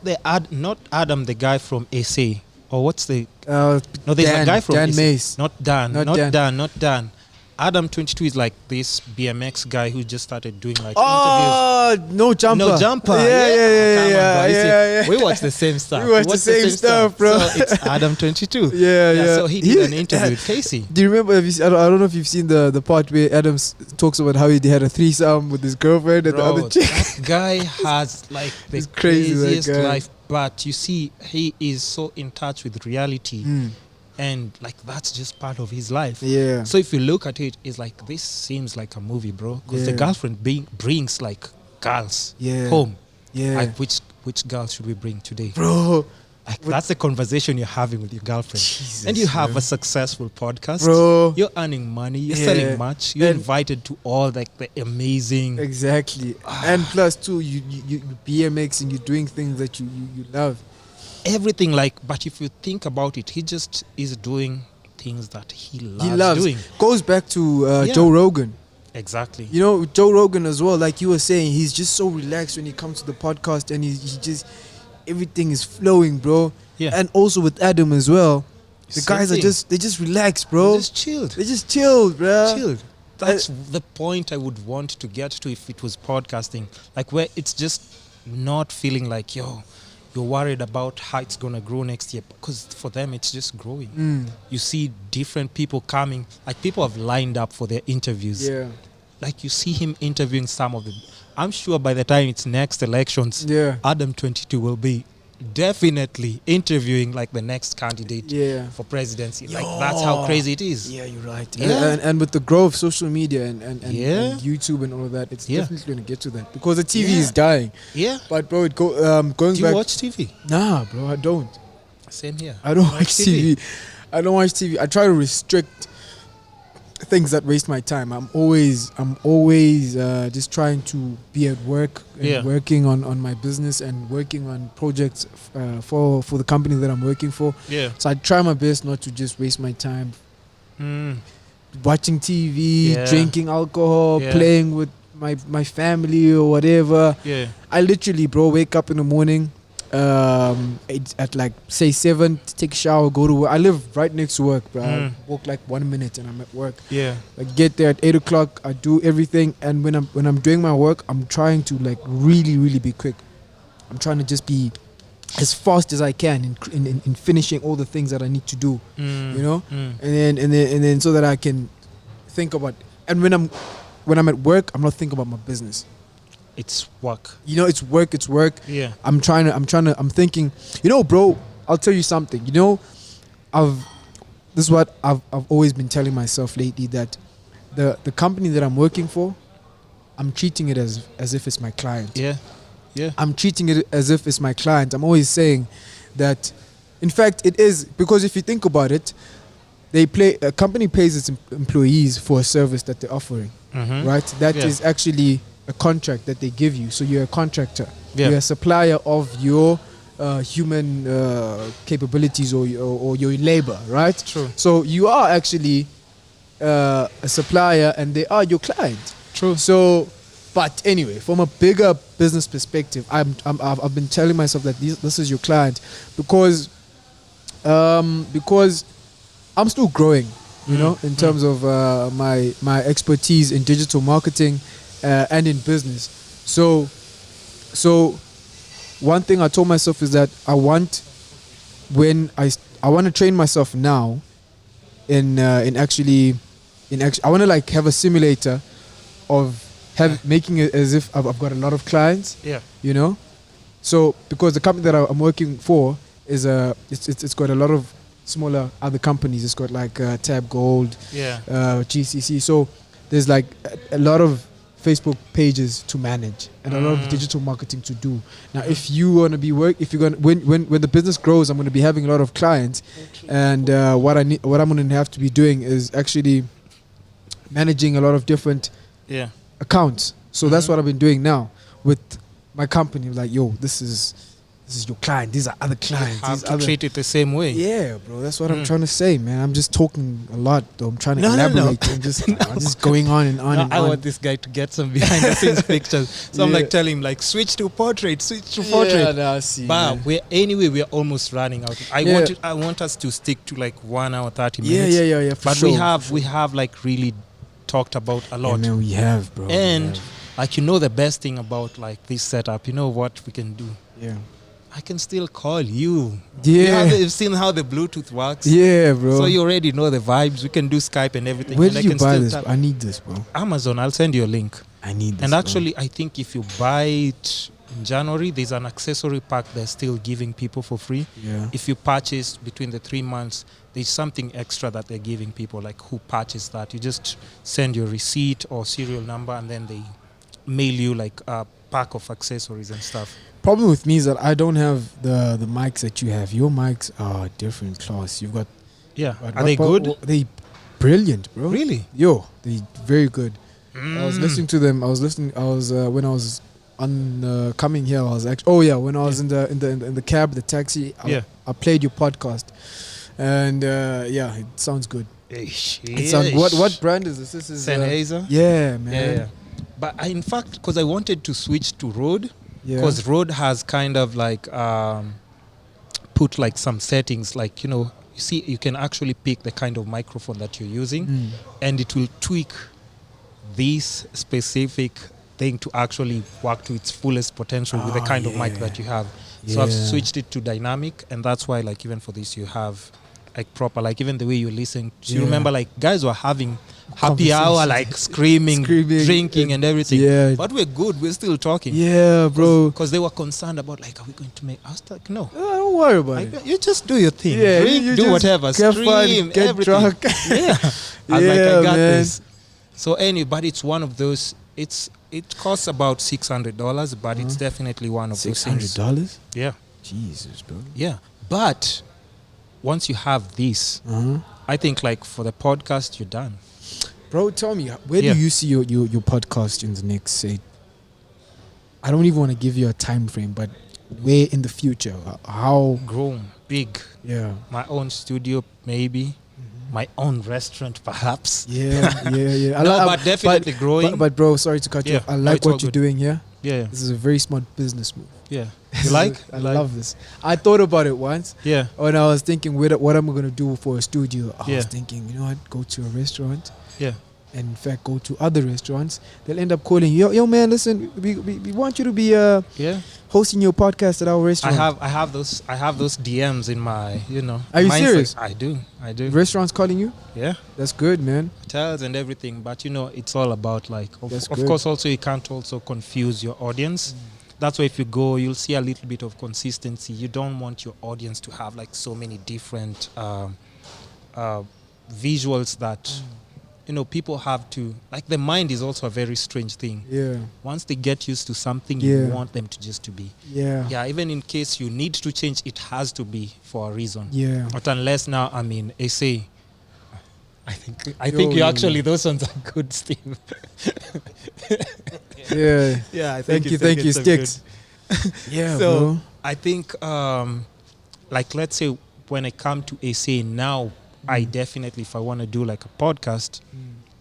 Adam, the guy from SA. Or what's the? Uh, No, there's Dan, a guy from Dan SA. Mace. Not Dan. Not Not Dan. Dan. Not Dan. Adam 22 is like this BMX guy who just started doing like interviews. Oh, no jumper. No jumper. Yeah, Come on, bro. You see, yeah. We watch the same stuff. We watch the same stuff, bro. So it's Adam 22. Yeah. So he did an interview with Casey. Do you remember? I don't know if you've seen the part where Adams talks about how he had a threesome with his girlfriend and the Bro, other chick. that guy has like the It's crazy, that craziest guy. life. But you see, he is so in touch with reality. And like that's just part of his life. Yeah. So if you look at it, it's like this seems like a movie, bro. Because the Yeah. girlfriend brings like girls home. Yeah. Like which girl should we bring today? Bro. Like that's the conversation you're having with your girlfriend. Jesus, and you have bro. a successful podcast. Bro. You're earning money. You're Yeah. selling much. You're And- invited to all like the amazing. Exactly. And plus too, you BMX and you're doing things that you love. Everything like, but if you think about it, he just is doing things that he He loves. doing. Goes back to Yeah. Joe Rogan. Exactly. You know, Joe Rogan as well, like you were saying, he's just so relaxed when he comes to the podcast and he just, everything is flowing, bro. Yeah. And also with Adam as well. The Same guys thing. they just relaxed, bro. Just chilled. They just chilled, bro. Chilled. That's the point I would want to get to if it was podcasting. Like where it's just not feeling like, yo, you're worried about how it's going to grow next year. Because for them, it's just growing. You see different people coming. Like people have lined up for their interviews. Yeah. Like you see him interviewing some of them. I'm sure by the time it's next elections, Yeah. Adam 22 will be definitely interviewing like the next candidate Yeah. for presidency. Like that's how crazy it is. Yeah, you're right. Yeah. And with the growth of social media and Yeah. YouTube and all of that, it's Yeah. definitely going to get to that. Because the TV Yeah. is dying. Yeah. But bro, going Do you back... watch TV? Nah, bro, I don't. Same here. I don't watch TV. I don't watch TV. I try to restrict things that waste my time. I'm always just trying to be at work and working on my business and working on projects for the company that I'm working for. Yeah. So I try my best not to just waste my time watching TV, Yeah. drinking alcohol, Yeah. playing with my family or whatever. Yeah. I literally, bro, wake up in the morning at like say 7, take a shower, go to work. I live right next to work, bro. I walk like 1 minute and I'm at work. Yeah. I get there at 8 o'clock. I do everything, and when I'm doing my work, I'm trying to like really be quick. I'm trying to just be as fast as I can in finishing all the things that I need to do. You know, and then so that I can think about. And when I'm at work, I'm not thinking about my business. It's work. You know, it's work. Yeah. I'm thinking, you know, bro, I'll tell you something. You know, this is what I've always been telling myself lately, that the company that I'm working for, I'm treating it as if it's my client. Yeah. Yeah. I'm treating it as if it's my client. I'm always saying that, in fact, it is, because if you think about it, a company pays its employees for a service that they're offering, right? That is actually a contract that they give you. So you're a contractor. Yeah. You're a supplier of your human capabilities or your labor, right? True. So you are actually a supplier and they are your client. True. So, but anyway, from a bigger business perspective, I've been telling myself that this is your client because I'm still growing, you know, in terms of my expertise in digital marketing and in business. So one thing I told myself is that I want to train myself now in actually I want to like have a simulator of making it as if I've got a lot of clients. Yeah. You know, so because the company that I'm working for is it's got a lot of smaller other companies. It's got like Tab Gold, GCC. So there's like a lot of Facebook pages to manage and a lot of digital marketing to do. Now, if you want to be when the business grows, I'm going to be having a lot of clients, and what I'm going to have to be doing is actually managing a lot of different accounts. So that's what I've been doing now with my company. Like, yo, this is your client. These are other clients. You have to treat it the same way. Yeah, bro. That's what I'm trying to say, man. I'm just talking a lot, though. I'm trying to elaborate. I'm just going on and on and I on. want this guy to get some behind the scenes pictures. So I'm like telling him like switch to portrait. Yeah, no, I see. But we're almost running out. I want us to stick to like 1 hour 30 minutes. Yeah. For But sure. we have like really talked about a lot. Yeah, man, we have, bro. And like, the best thing about like this setup, what we can do? Yeah. I can still call you. Yeah. You've seen how the Bluetooth works. Yeah, bro. So you already know the vibes. We can do Skype and everything. Where and did I you can buy still this? tap- I need this, bro. Amazon. I'll send you a link. I need this. And bro. actually, I think if you buy it in January, there's an accessory pack they're still giving people for free. Yeah. If you purchase between the 3 months, there's something extra that they're giving people, like who purchased that. You just send your receipt or serial number, and then they mail you like a pack of accessories and stuff. Problem with me is that I don't have the mics that you have. Your mics are different class. You've got. Yeah. But Are they good? They brilliant, bro. Really? Yo, they very good. I was listening to them. I was when I was on coming here. I was actually. When I was in the cab, the taxi. I played your podcast, and it sounds good. It sounds. What brand is this? This is Sennheiser. Yeah, man. Yeah. But in fact, because I wanted to switch to Rode, Yeah. because Rode has kind of like put like some settings, like you see, you can actually pick the kind of microphone that you're using, and it will tweak this specific thing to actually work to its fullest potential with the kind of mic that you have. So I've switched it to dynamic, and that's why like even for this you have like proper, like even the way you listen. Do you remember like guys were having happy hour, like screaming, drinking and everything. Yeah. But we're good. We're still talking. Yeah, bro. Because they were concerned about like, are we going to make us talk? No. Don't worry about it. Like, you just do your thing. Yeah, Drink, you do just whatever. get Scream, fun, get everything. drunk. Yeah. I was like, I got man. this. So anyway, but it's one of those. It costs about $600, but it's definitely one of those things. $600? Yeah. Jesus, bro. Yeah. But once you have this, I think like for the podcast, you're done. Bro, tell me, where do you see your podcast in the next, say, I don't even want to give you a time frame, but where in the future? How? Grown, big. Yeah. My own studio, maybe. My own restaurant, perhaps. Yeah. But definitely growing. But bro, sorry to cut you off. I like what you're doing here. Yeah. This is a very smart business move. Yeah. You like? I love this. I thought about it once. Yeah. When I was thinking, what am I going to do for a studio? I Yeah. was thinking, you know what? Go to a restaurant. Yeah. And in fact, go to other restaurants. They'll end up calling you, yo man, listen, we want you to be hosting your podcast at our restaurant. I have those DMs in my, Are you mindset. serious? I do. Restaurants calling you? Yeah. That's good, man. Hotels and everything, but it's all about like of good. course also you can't also confuse your audience. That's why if you go, you'll see a little bit of consistency. You don't want your audience to have like so many different visuals that people have to, like, the mind is also a very strange thing. Yeah. Once they get used to something, you want them to just to be. Yeah. Even in case you need to change, it has to be for a reason. Yeah. But unless now, I mean, SA, I think you actually, those ones are good, Steve. Yeah. Yeah, I Thank you, Sticks. Yeah, so bro. I think, like, let's say when I come to SA now, I definitely, if I want to do like a podcast,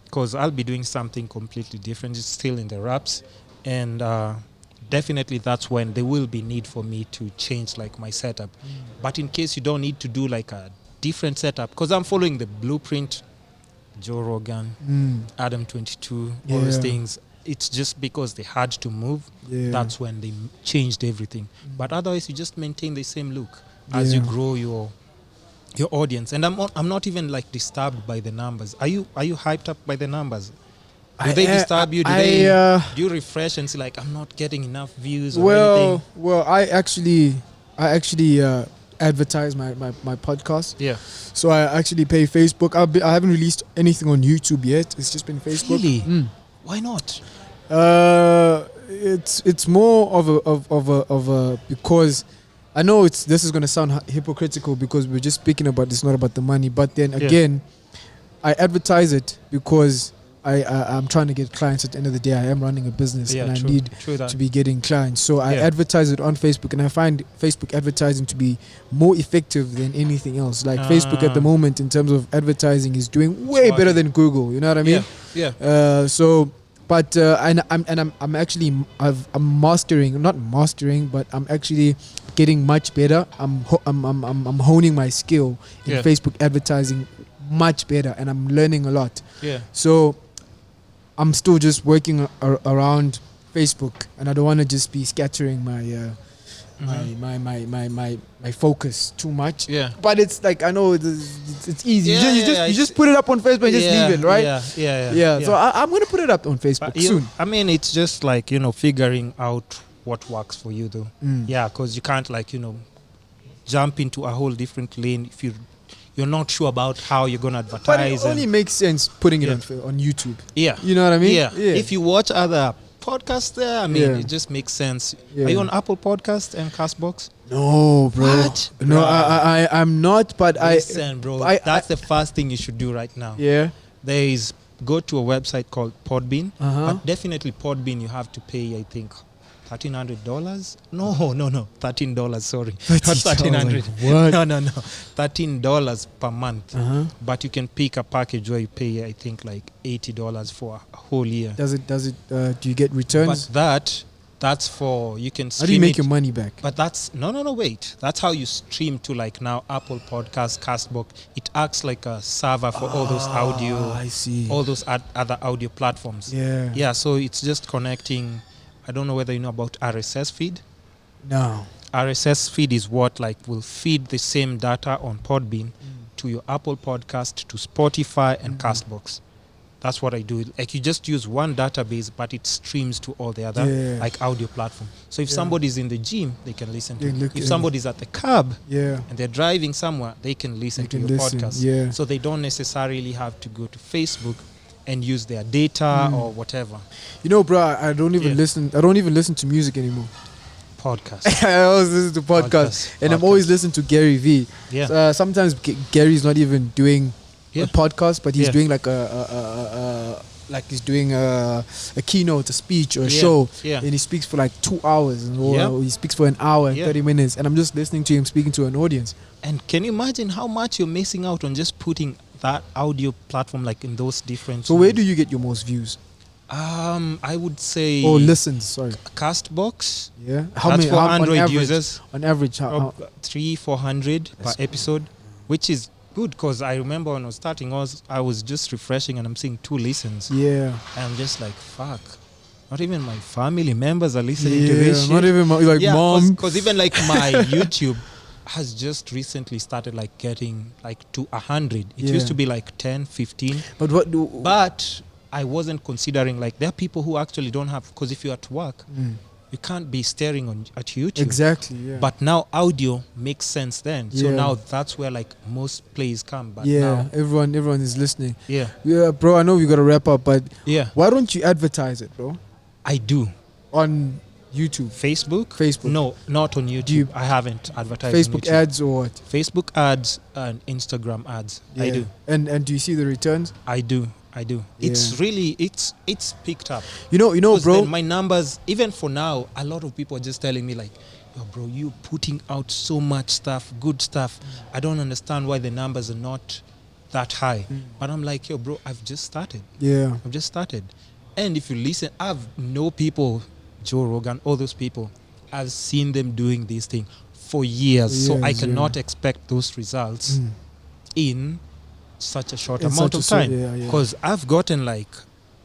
because I'll be doing something completely different. It's still in the wraps, and definitely that's when there will be need for me to change like my setup. But in case you don't need to do like a different setup, because I'm following the blueprint, Joe Rogan, Adam 22, all those things. It's just because they had to move. Yeah. That's when they changed everything. But otherwise, you just maintain the same look as you grow your audience. And I'm not even like disturbed by the numbers. Are you hyped up by the numbers? Do they disturb you? Do you refresh and see like, I'm not getting enough views or anything? Well, I actually advertise my podcast. Yeah. So I actually pay Facebook. I haven't released anything on YouTube yet. It's just been Facebook. Really? Why not? It's more of a because I know this is gonna sound hypocritical because we're just speaking about it's not about the money, but then again, I advertise it because I'm trying to get clients. At the end of the day, I am running a business and I need to be getting clients. So I advertise it on Facebook, and I find Facebook advertising to be more effective than anything else. Like Facebook at the moment in terms of advertising is doing way better than Google. You know what I mean? Yeah. I'm actually not mastering, but I'm actually getting much better. I'm honing my skill in Facebook advertising much better, and I'm learning a lot. Yeah. So I'm still just working around Facebook, and I don't want to just be scattering my focus too much. Yeah. But it's like, I know it's easy. Yeah, You just put it up on Facebook and just leave it, right? Yeah. So I'm gonna put it up on Facebook But soon. I mean, it's just like, figuring out what works for you, though. Yeah, because you can't, like, jump into a whole different lane if you're not sure about how you're gonna advertise. But it only makes sense putting it on YouTube. Yeah. You know what I mean? Yeah. If you watch other podcasts there, I mean, it just makes sense. Yeah. Are you on Apple Podcast and Castbox? No, bro. What? No, Bruh. I'm not. But Listen, bro. That's the first thing you should do right now. Yeah. There is, go to a website called Podbean. Uh-huh. But definitely Podbean, you have to pay, I think, $1,300. No, $13. Sorry, not $1,300. What? No, $13 per month. Uh-huh. But you can pick a package where you pay, I think, like $80 for a whole year. Does it? Do you get returns? But that's for, you can stream. How do you make it, your money back? But that's no, wait. That's how you stream to, like, now Apple Podcast, Castbox. It acts like a server for all those audio. I see. All those other audio platforms. Yeah. Yeah. So it's just connecting. I don't know whether you know about RSS feed. No. RSS feed is what, like, will feed the same data on Podbean to your Apple Podcast, to Spotify and Castbox. That's what I do. Like, you just use one database, but it streams to all the other like audio platform. So if somebody's in the gym, they can listen to it. If somebody's at the cab and they're driving somewhere, they can listen to your podcast. Yeah. So they don't necessarily have to go to Facebook and use their data or whatever. You know, bro, I don't even listen. I don't even listen to music anymore. Podcast. I always listen to podcasts, and I'm always listening to Gary V. Yeah. Sometimes Gary's not even doing a podcast, but he's doing like he's doing a keynote, a speech, or a show, and he speaks for like 2 hours, or he speaks for an hour and 30 minutes, and I'm just listening to him speaking to an audience. And can you imagine how much you're missing out on just putting that audio platform, like, in those different? So where do you get your most views? I would say. Oh, listens. Sorry. Castbox. Yeah. That's for Android users. On average, how 300-400 per episode, which is good, because I remember when I was starting, I was just refreshing and I'm seeing 2 listens. Yeah. And I'm just like, fuck. Not even my family members are listening to this shit. Not even mom. Because even like my YouTube has just recently started, like, getting like to 100. It used to be like 10, 15. But I wasn't considering, like, there are people who actually don't have, because if you're at work, you can't be staring at YouTube. Exactly, yeah. But now audio makes sense then. So now that's where, like, most plays come. But now, everyone is listening. Yeah, bro, I know we got to wrap up, but why don't you advertise it, bro? I do. On YouTube? Facebook? No, not on YouTube. I haven't advertised Facebook on YouTube. ads or what? Facebook ads and Instagram ads. I do. And do you see the returns? I do. It's really, it's picked up. You know, bro. My numbers, even for now, a lot of people are just telling me, like, yo, bro, you putting out so much stuff, good stuff. I don't understand why the numbers are not that high. But I'm like, yo, bro, I've just started. Yeah. I've just started. And if you listen, I've known people, Joe Rogan, all those people, I've seen them doing this thing for years. So I cannot expect those results in such a short amount of time. Because I've gotten, like,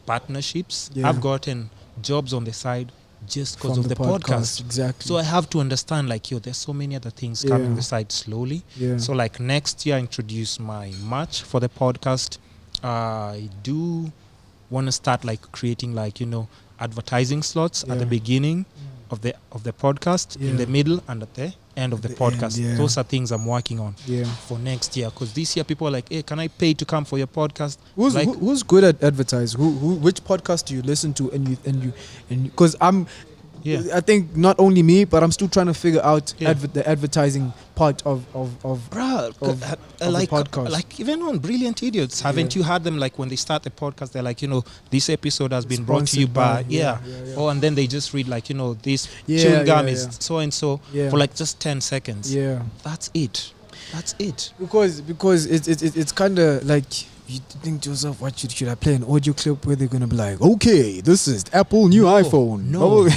partnerships. I've gotten jobs on the side just because of the podcast. Exactly. So I have to understand, like, yo, there's so many other things coming on the side slowly. So, like, next year I introduce my match for the podcast. I do want to start, like, creating, like, advertising slots at the beginning of the podcast, in the middle, and at the end of the podcast. Those are things I'm working on for next year, because this year people are like, hey, can I pay to come for your podcast? Who's good at advertising? Which podcast do you listen to? And because I think not only me, but I'm still trying to figure out the advertising part of the podcast. Like, even on Brilliant Idiots, haven't you heard them, like, when they start the podcast, they're like, this episode has been brought to you by Oh, and then they just read, like, this chewing gum is so and so for, like, just 10 seconds. That's it. Because it's kind of like, you think to yourself, what should I play an audio clip where they're gonna be like, okay, this is Apple new iPhone? No,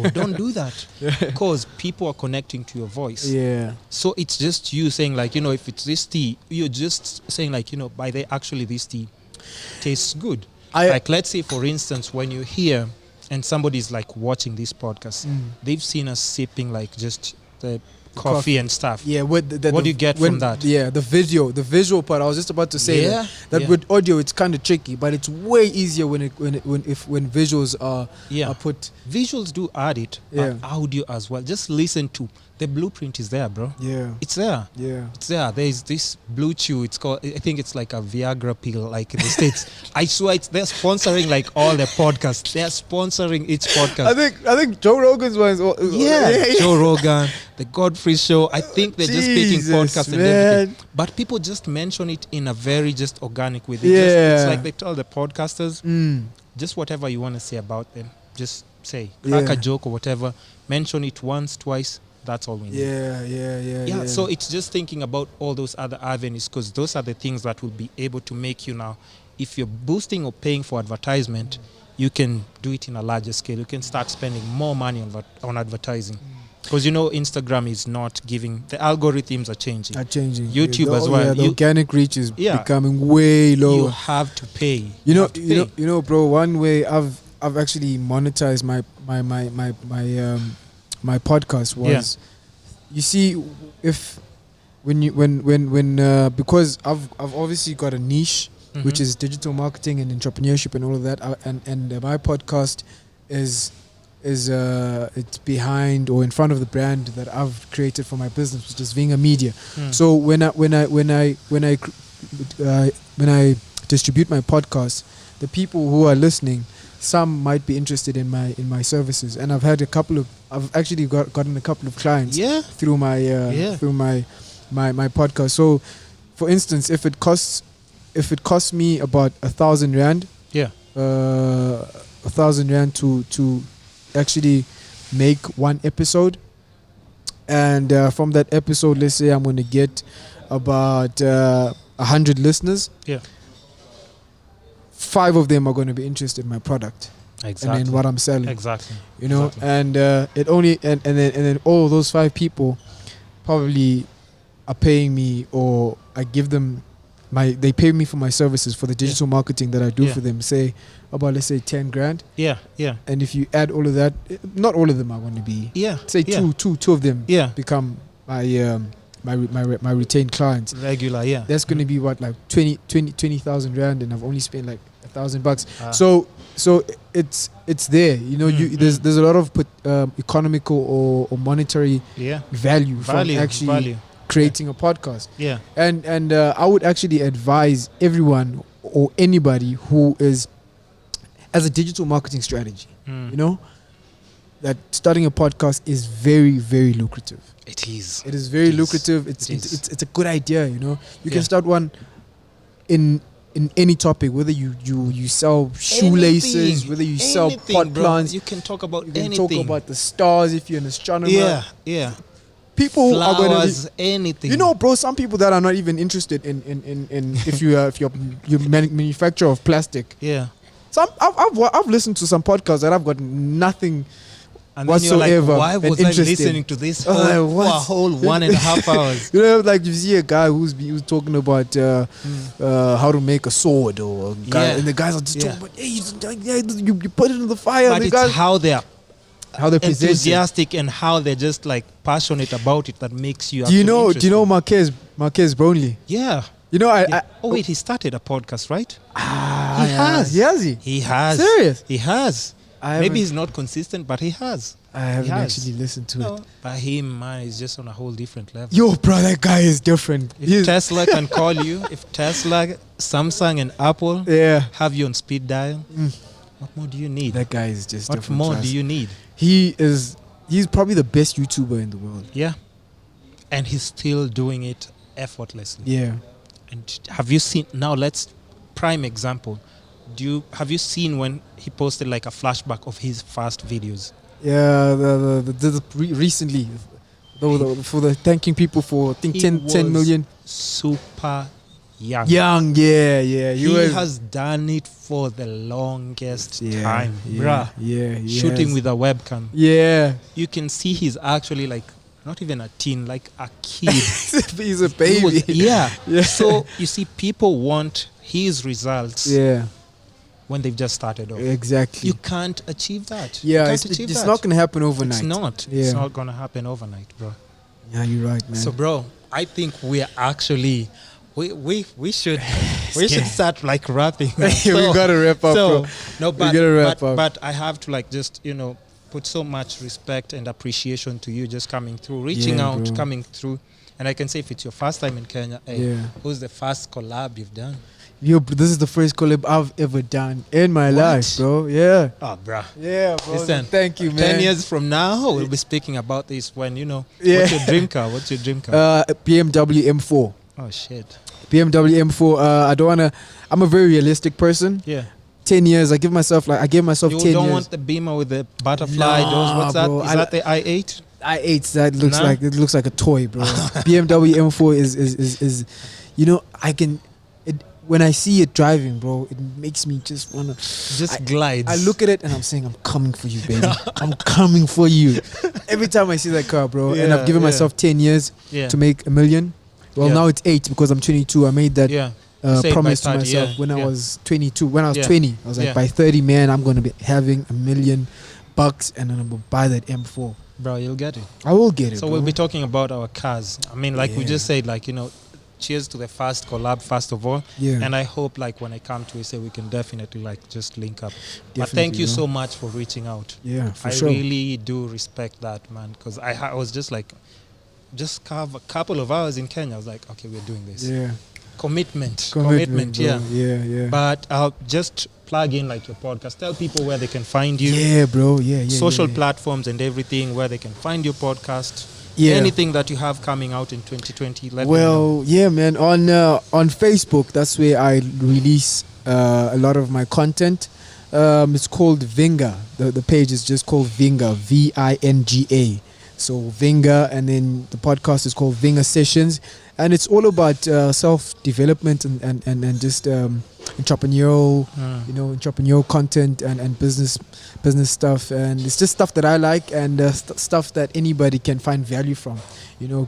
don't do that, because people are connecting to your voice. So it's just you saying, like, if it's this tea, you're just saying, like, by the actually this tea tastes good. Like, let's say, for instance, when you're here and somebody's like watching this podcast, they've seen us sipping like just the coffee and stuff. Yeah, What do you get from that? Yeah, the visual part. I was just about to say that with audio it's kind of tricky, but it's way easier when visuals are put. Visuals do add it, but audio as well. Just listen to the blueprint is there, bro. Yeah, it's there. Yeah, it's there. There is this Blue Chew. It's called. I think it's like a Viagra pill, like in the States. I swear, they're sponsoring like all the podcasts. They're sponsoring each podcast. I think Joe Rogan's one is Joe Rogan, the Godfrey Show. I think they're just picking podcasts and everything. But people just mention it in a very just organic way. It's like they tell the podcasters, just whatever you want to say about them, just say, crack a joke or whatever. Mention it once, twice. That's all we need. Yeah. So it's just thinking about all those other avenues, because those are the things that will be able to make you now, if you're boosting or paying for advertisement, you can do it in a larger scale. You can start spending more money on advertising. Because Instagram is not giving, the algorithms are changing. YouTube as well. The organic reach is becoming way lower. You have to pay. You know, bro. One way I've actually monetized my podcast was, you see, because I've obviously got a niche, which is digital marketing and entrepreneurship and all of that, and my podcast is it's behind or in front of the brand that I've created for my business, which is Vinga Media. So when I distribute my podcast, the people who are listening, some might be interested in my services, and I've actually gotten a couple of clients through my podcast. So, for instance, if it costs me about 1,000 rand, 1,000 rand to actually make one episode, and from that episode, let's say I'm going to get about 100 listeners. 5 of them are going to be interested in my product and in what I'm selling. And it only and then all of those 5 people probably are paying me, or I give them they pay me for my services, for the digital marketing that I do for them. Say about, let's say, 10 grand. And if you add all of that, not all of them are going to be. Say two of them become my retained clients. Regular, That's going to be what, like 20,000 rand, and I've only spent like $1,000. So it's there. There's a lot of economical or monetary value from actually creating a podcast. And I would actually advise everyone or anybody who is, as a digital marketing strategy, that starting a podcast is very, very lucrative. It is very lucrative. It's a good idea. You can start one in any topic, whether you sell shoelaces, whether you sell pot plants. You can talk about anything. You can talk about the stars if you're an astronomer. People flowers, are going to be anything. Bro, some people that are not even interested in if you're manufacturer of plastic. I've listened to some podcasts that I've got nothing and whatsoever. Why was I listening to this for a whole 1.5 hours? Like you see a guy who's talking about how to make a sword, or and the guys are just talking about, you put it in the fire. But it's how they're enthusiastic and how they're just like passionate about it that makes you. Do you know Marquez Brownlee? Wait, he started a podcast, right? He has. Serious? He has. Maybe he's not consistent, but he has. I haven't actually listened to it. But him, man, is just on a whole different level. Yo, bro, that guy is different. If Tesla can call you, if Tesla, Samsung, and Apple have you on speed dial, what more do you need? That guy is just different. What more do you need? He's probably the best YouTuber in the world. Yeah. And he's still doing it effortlessly. Yeah. And have you seen, now let's, prime example, have you seen when he posted like a flashback of his first videos? Yeah, recently, for the thanking people for, I think, 10 million. Super young. He has done it for the longest time, bruh. Shooting with a webcam. You can see he's actually like, not even a teen, like a kid. He's a baby. So you see, people want his results when they've just started off. Exactly. You can't achieve that. Yeah, You can't it's achieve it's that. not gonna happen overnight. It's not. Yeah. It's not gonna happen overnight, bro. Yeah, you're right, man. So, bro, I think we are actually we should start like wrapping. we gotta wrap up, bro. No, We gotta wrap up. but I have to like just put so much respect and appreciation to you just coming through, reaching Yeah, out, bro. coming through. And I can say if it's your first time in Kenya, hey, Yeah. who's the first collab you've done? Yo, this is the first collab I've ever done in my What? life, bro. Yeah. Oh, bruh. Yeah, bro. Listen, Thank you, man. 10 years from now, we'll be speaking about this when, Yeah. what's your dream car? What's your dream car? BMW M4. Oh, shit. BMW M4. I don't wanna. I'm a very realistic person. Yeah. 10 years. I gave myself You 10 don't years. want the Beamer with the butterfly Nah, doors. What's that? bro. Is that the i8? i8. That looks Nah. looks like a toy, bro. BMW M4 is I can. When I see it driving, bro, it makes me just wanna. Just glides. I look at it and I'm saying, I'm coming for you, baby. I'm coming for you. Every time I see that car, bro. And I've given Yeah, myself 10 years yeah. to make $1 million. Well, Yeah. now it's 8 because I'm 22. I made that Yeah. Say it promise by to 30, myself yeah, when I yeah. was 22. When I was Yeah. 20, I was like, Yeah. by 30, man, I'm going to be having $1 million and then I'm going to buy that M4. Bro, you'll get it. I will get it, So bro. we'll be talking about our cars. I mean, like we Yeah. just said, like, cheers to the first collab, first of all. Yeah. And I hope, like, when I come to SA, we can definitely, like, just link up. But Definitely, thank you bro. so much for reaching out. Yeah, for I sure. really do respect that, man. Because I was just like, just carve a couple of hours in Kenya. I was like, okay, we're doing this. Yeah. Commitment, bro. yeah. Yeah. But I'll just plug in, like, your podcast. Tell people where they can find you. Yeah, bro. Yeah. Social yeah. platforms and everything, where they can find your podcast. Yeah. Anything that you have coming out in 2020, let me know. Well, yeah, man. On Facebook, that's where I release a lot of my content. It's called Vinga. The page is just called Vinga, Vinga. So Vinga, and then the podcast is called Vinga Sessions, and it's all about self-development and just entrepreneurial, entrepreneurial content and business stuff, and it's just stuff that I like and stuff that anybody can find value from.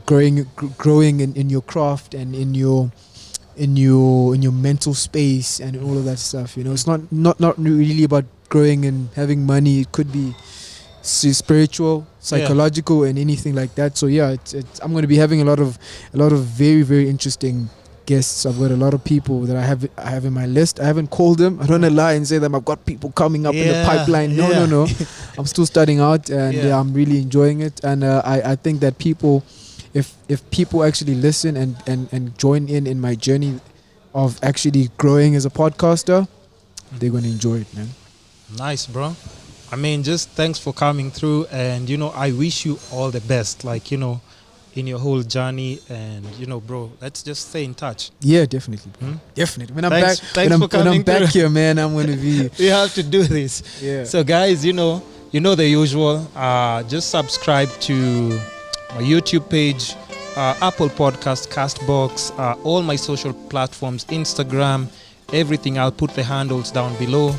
Growing in your craft and in your mental space and all of that stuff. It's not really about growing and having money. It could be spiritual, psychological, and anything like that. So yeah, I'm going to be having a lot of very, very interesting guests. I've got a lot of people that I have in my list. I haven't called them. I don't want to lie and say that I've got people coming up in the pipeline. No. I'm still starting out, and I'm really enjoying it. And I think that people, if people actually listen and join in my journey of actually growing as a podcaster, they're going to enjoy it, man. Nice, bro. I mean, just thanks for coming through, and I wish you all the best, like, in your whole journey, and bro, let's just stay in touch. Yeah, definitely, bro. Definitely. When I'm Thanks back, for when coming I'm back through. here, man, I'm gonna be. We have to do this. Yeah. So guys, the usual. Just subscribe to my YouTube page, Apple Podcast, Castbox, all my social platforms, Instagram, everything. I'll put the handles down below.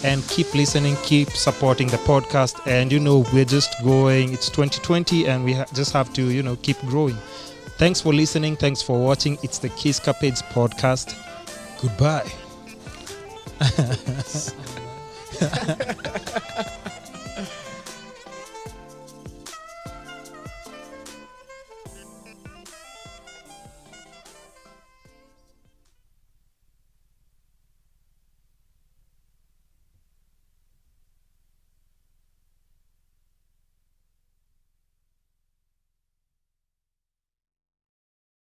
And keep listening, keep supporting the podcast. And, we're just going. It's 2020 and we just have to, keep growing. Thanks for listening. Thanks for watching. It's the Kiss Podcast. Goodbye.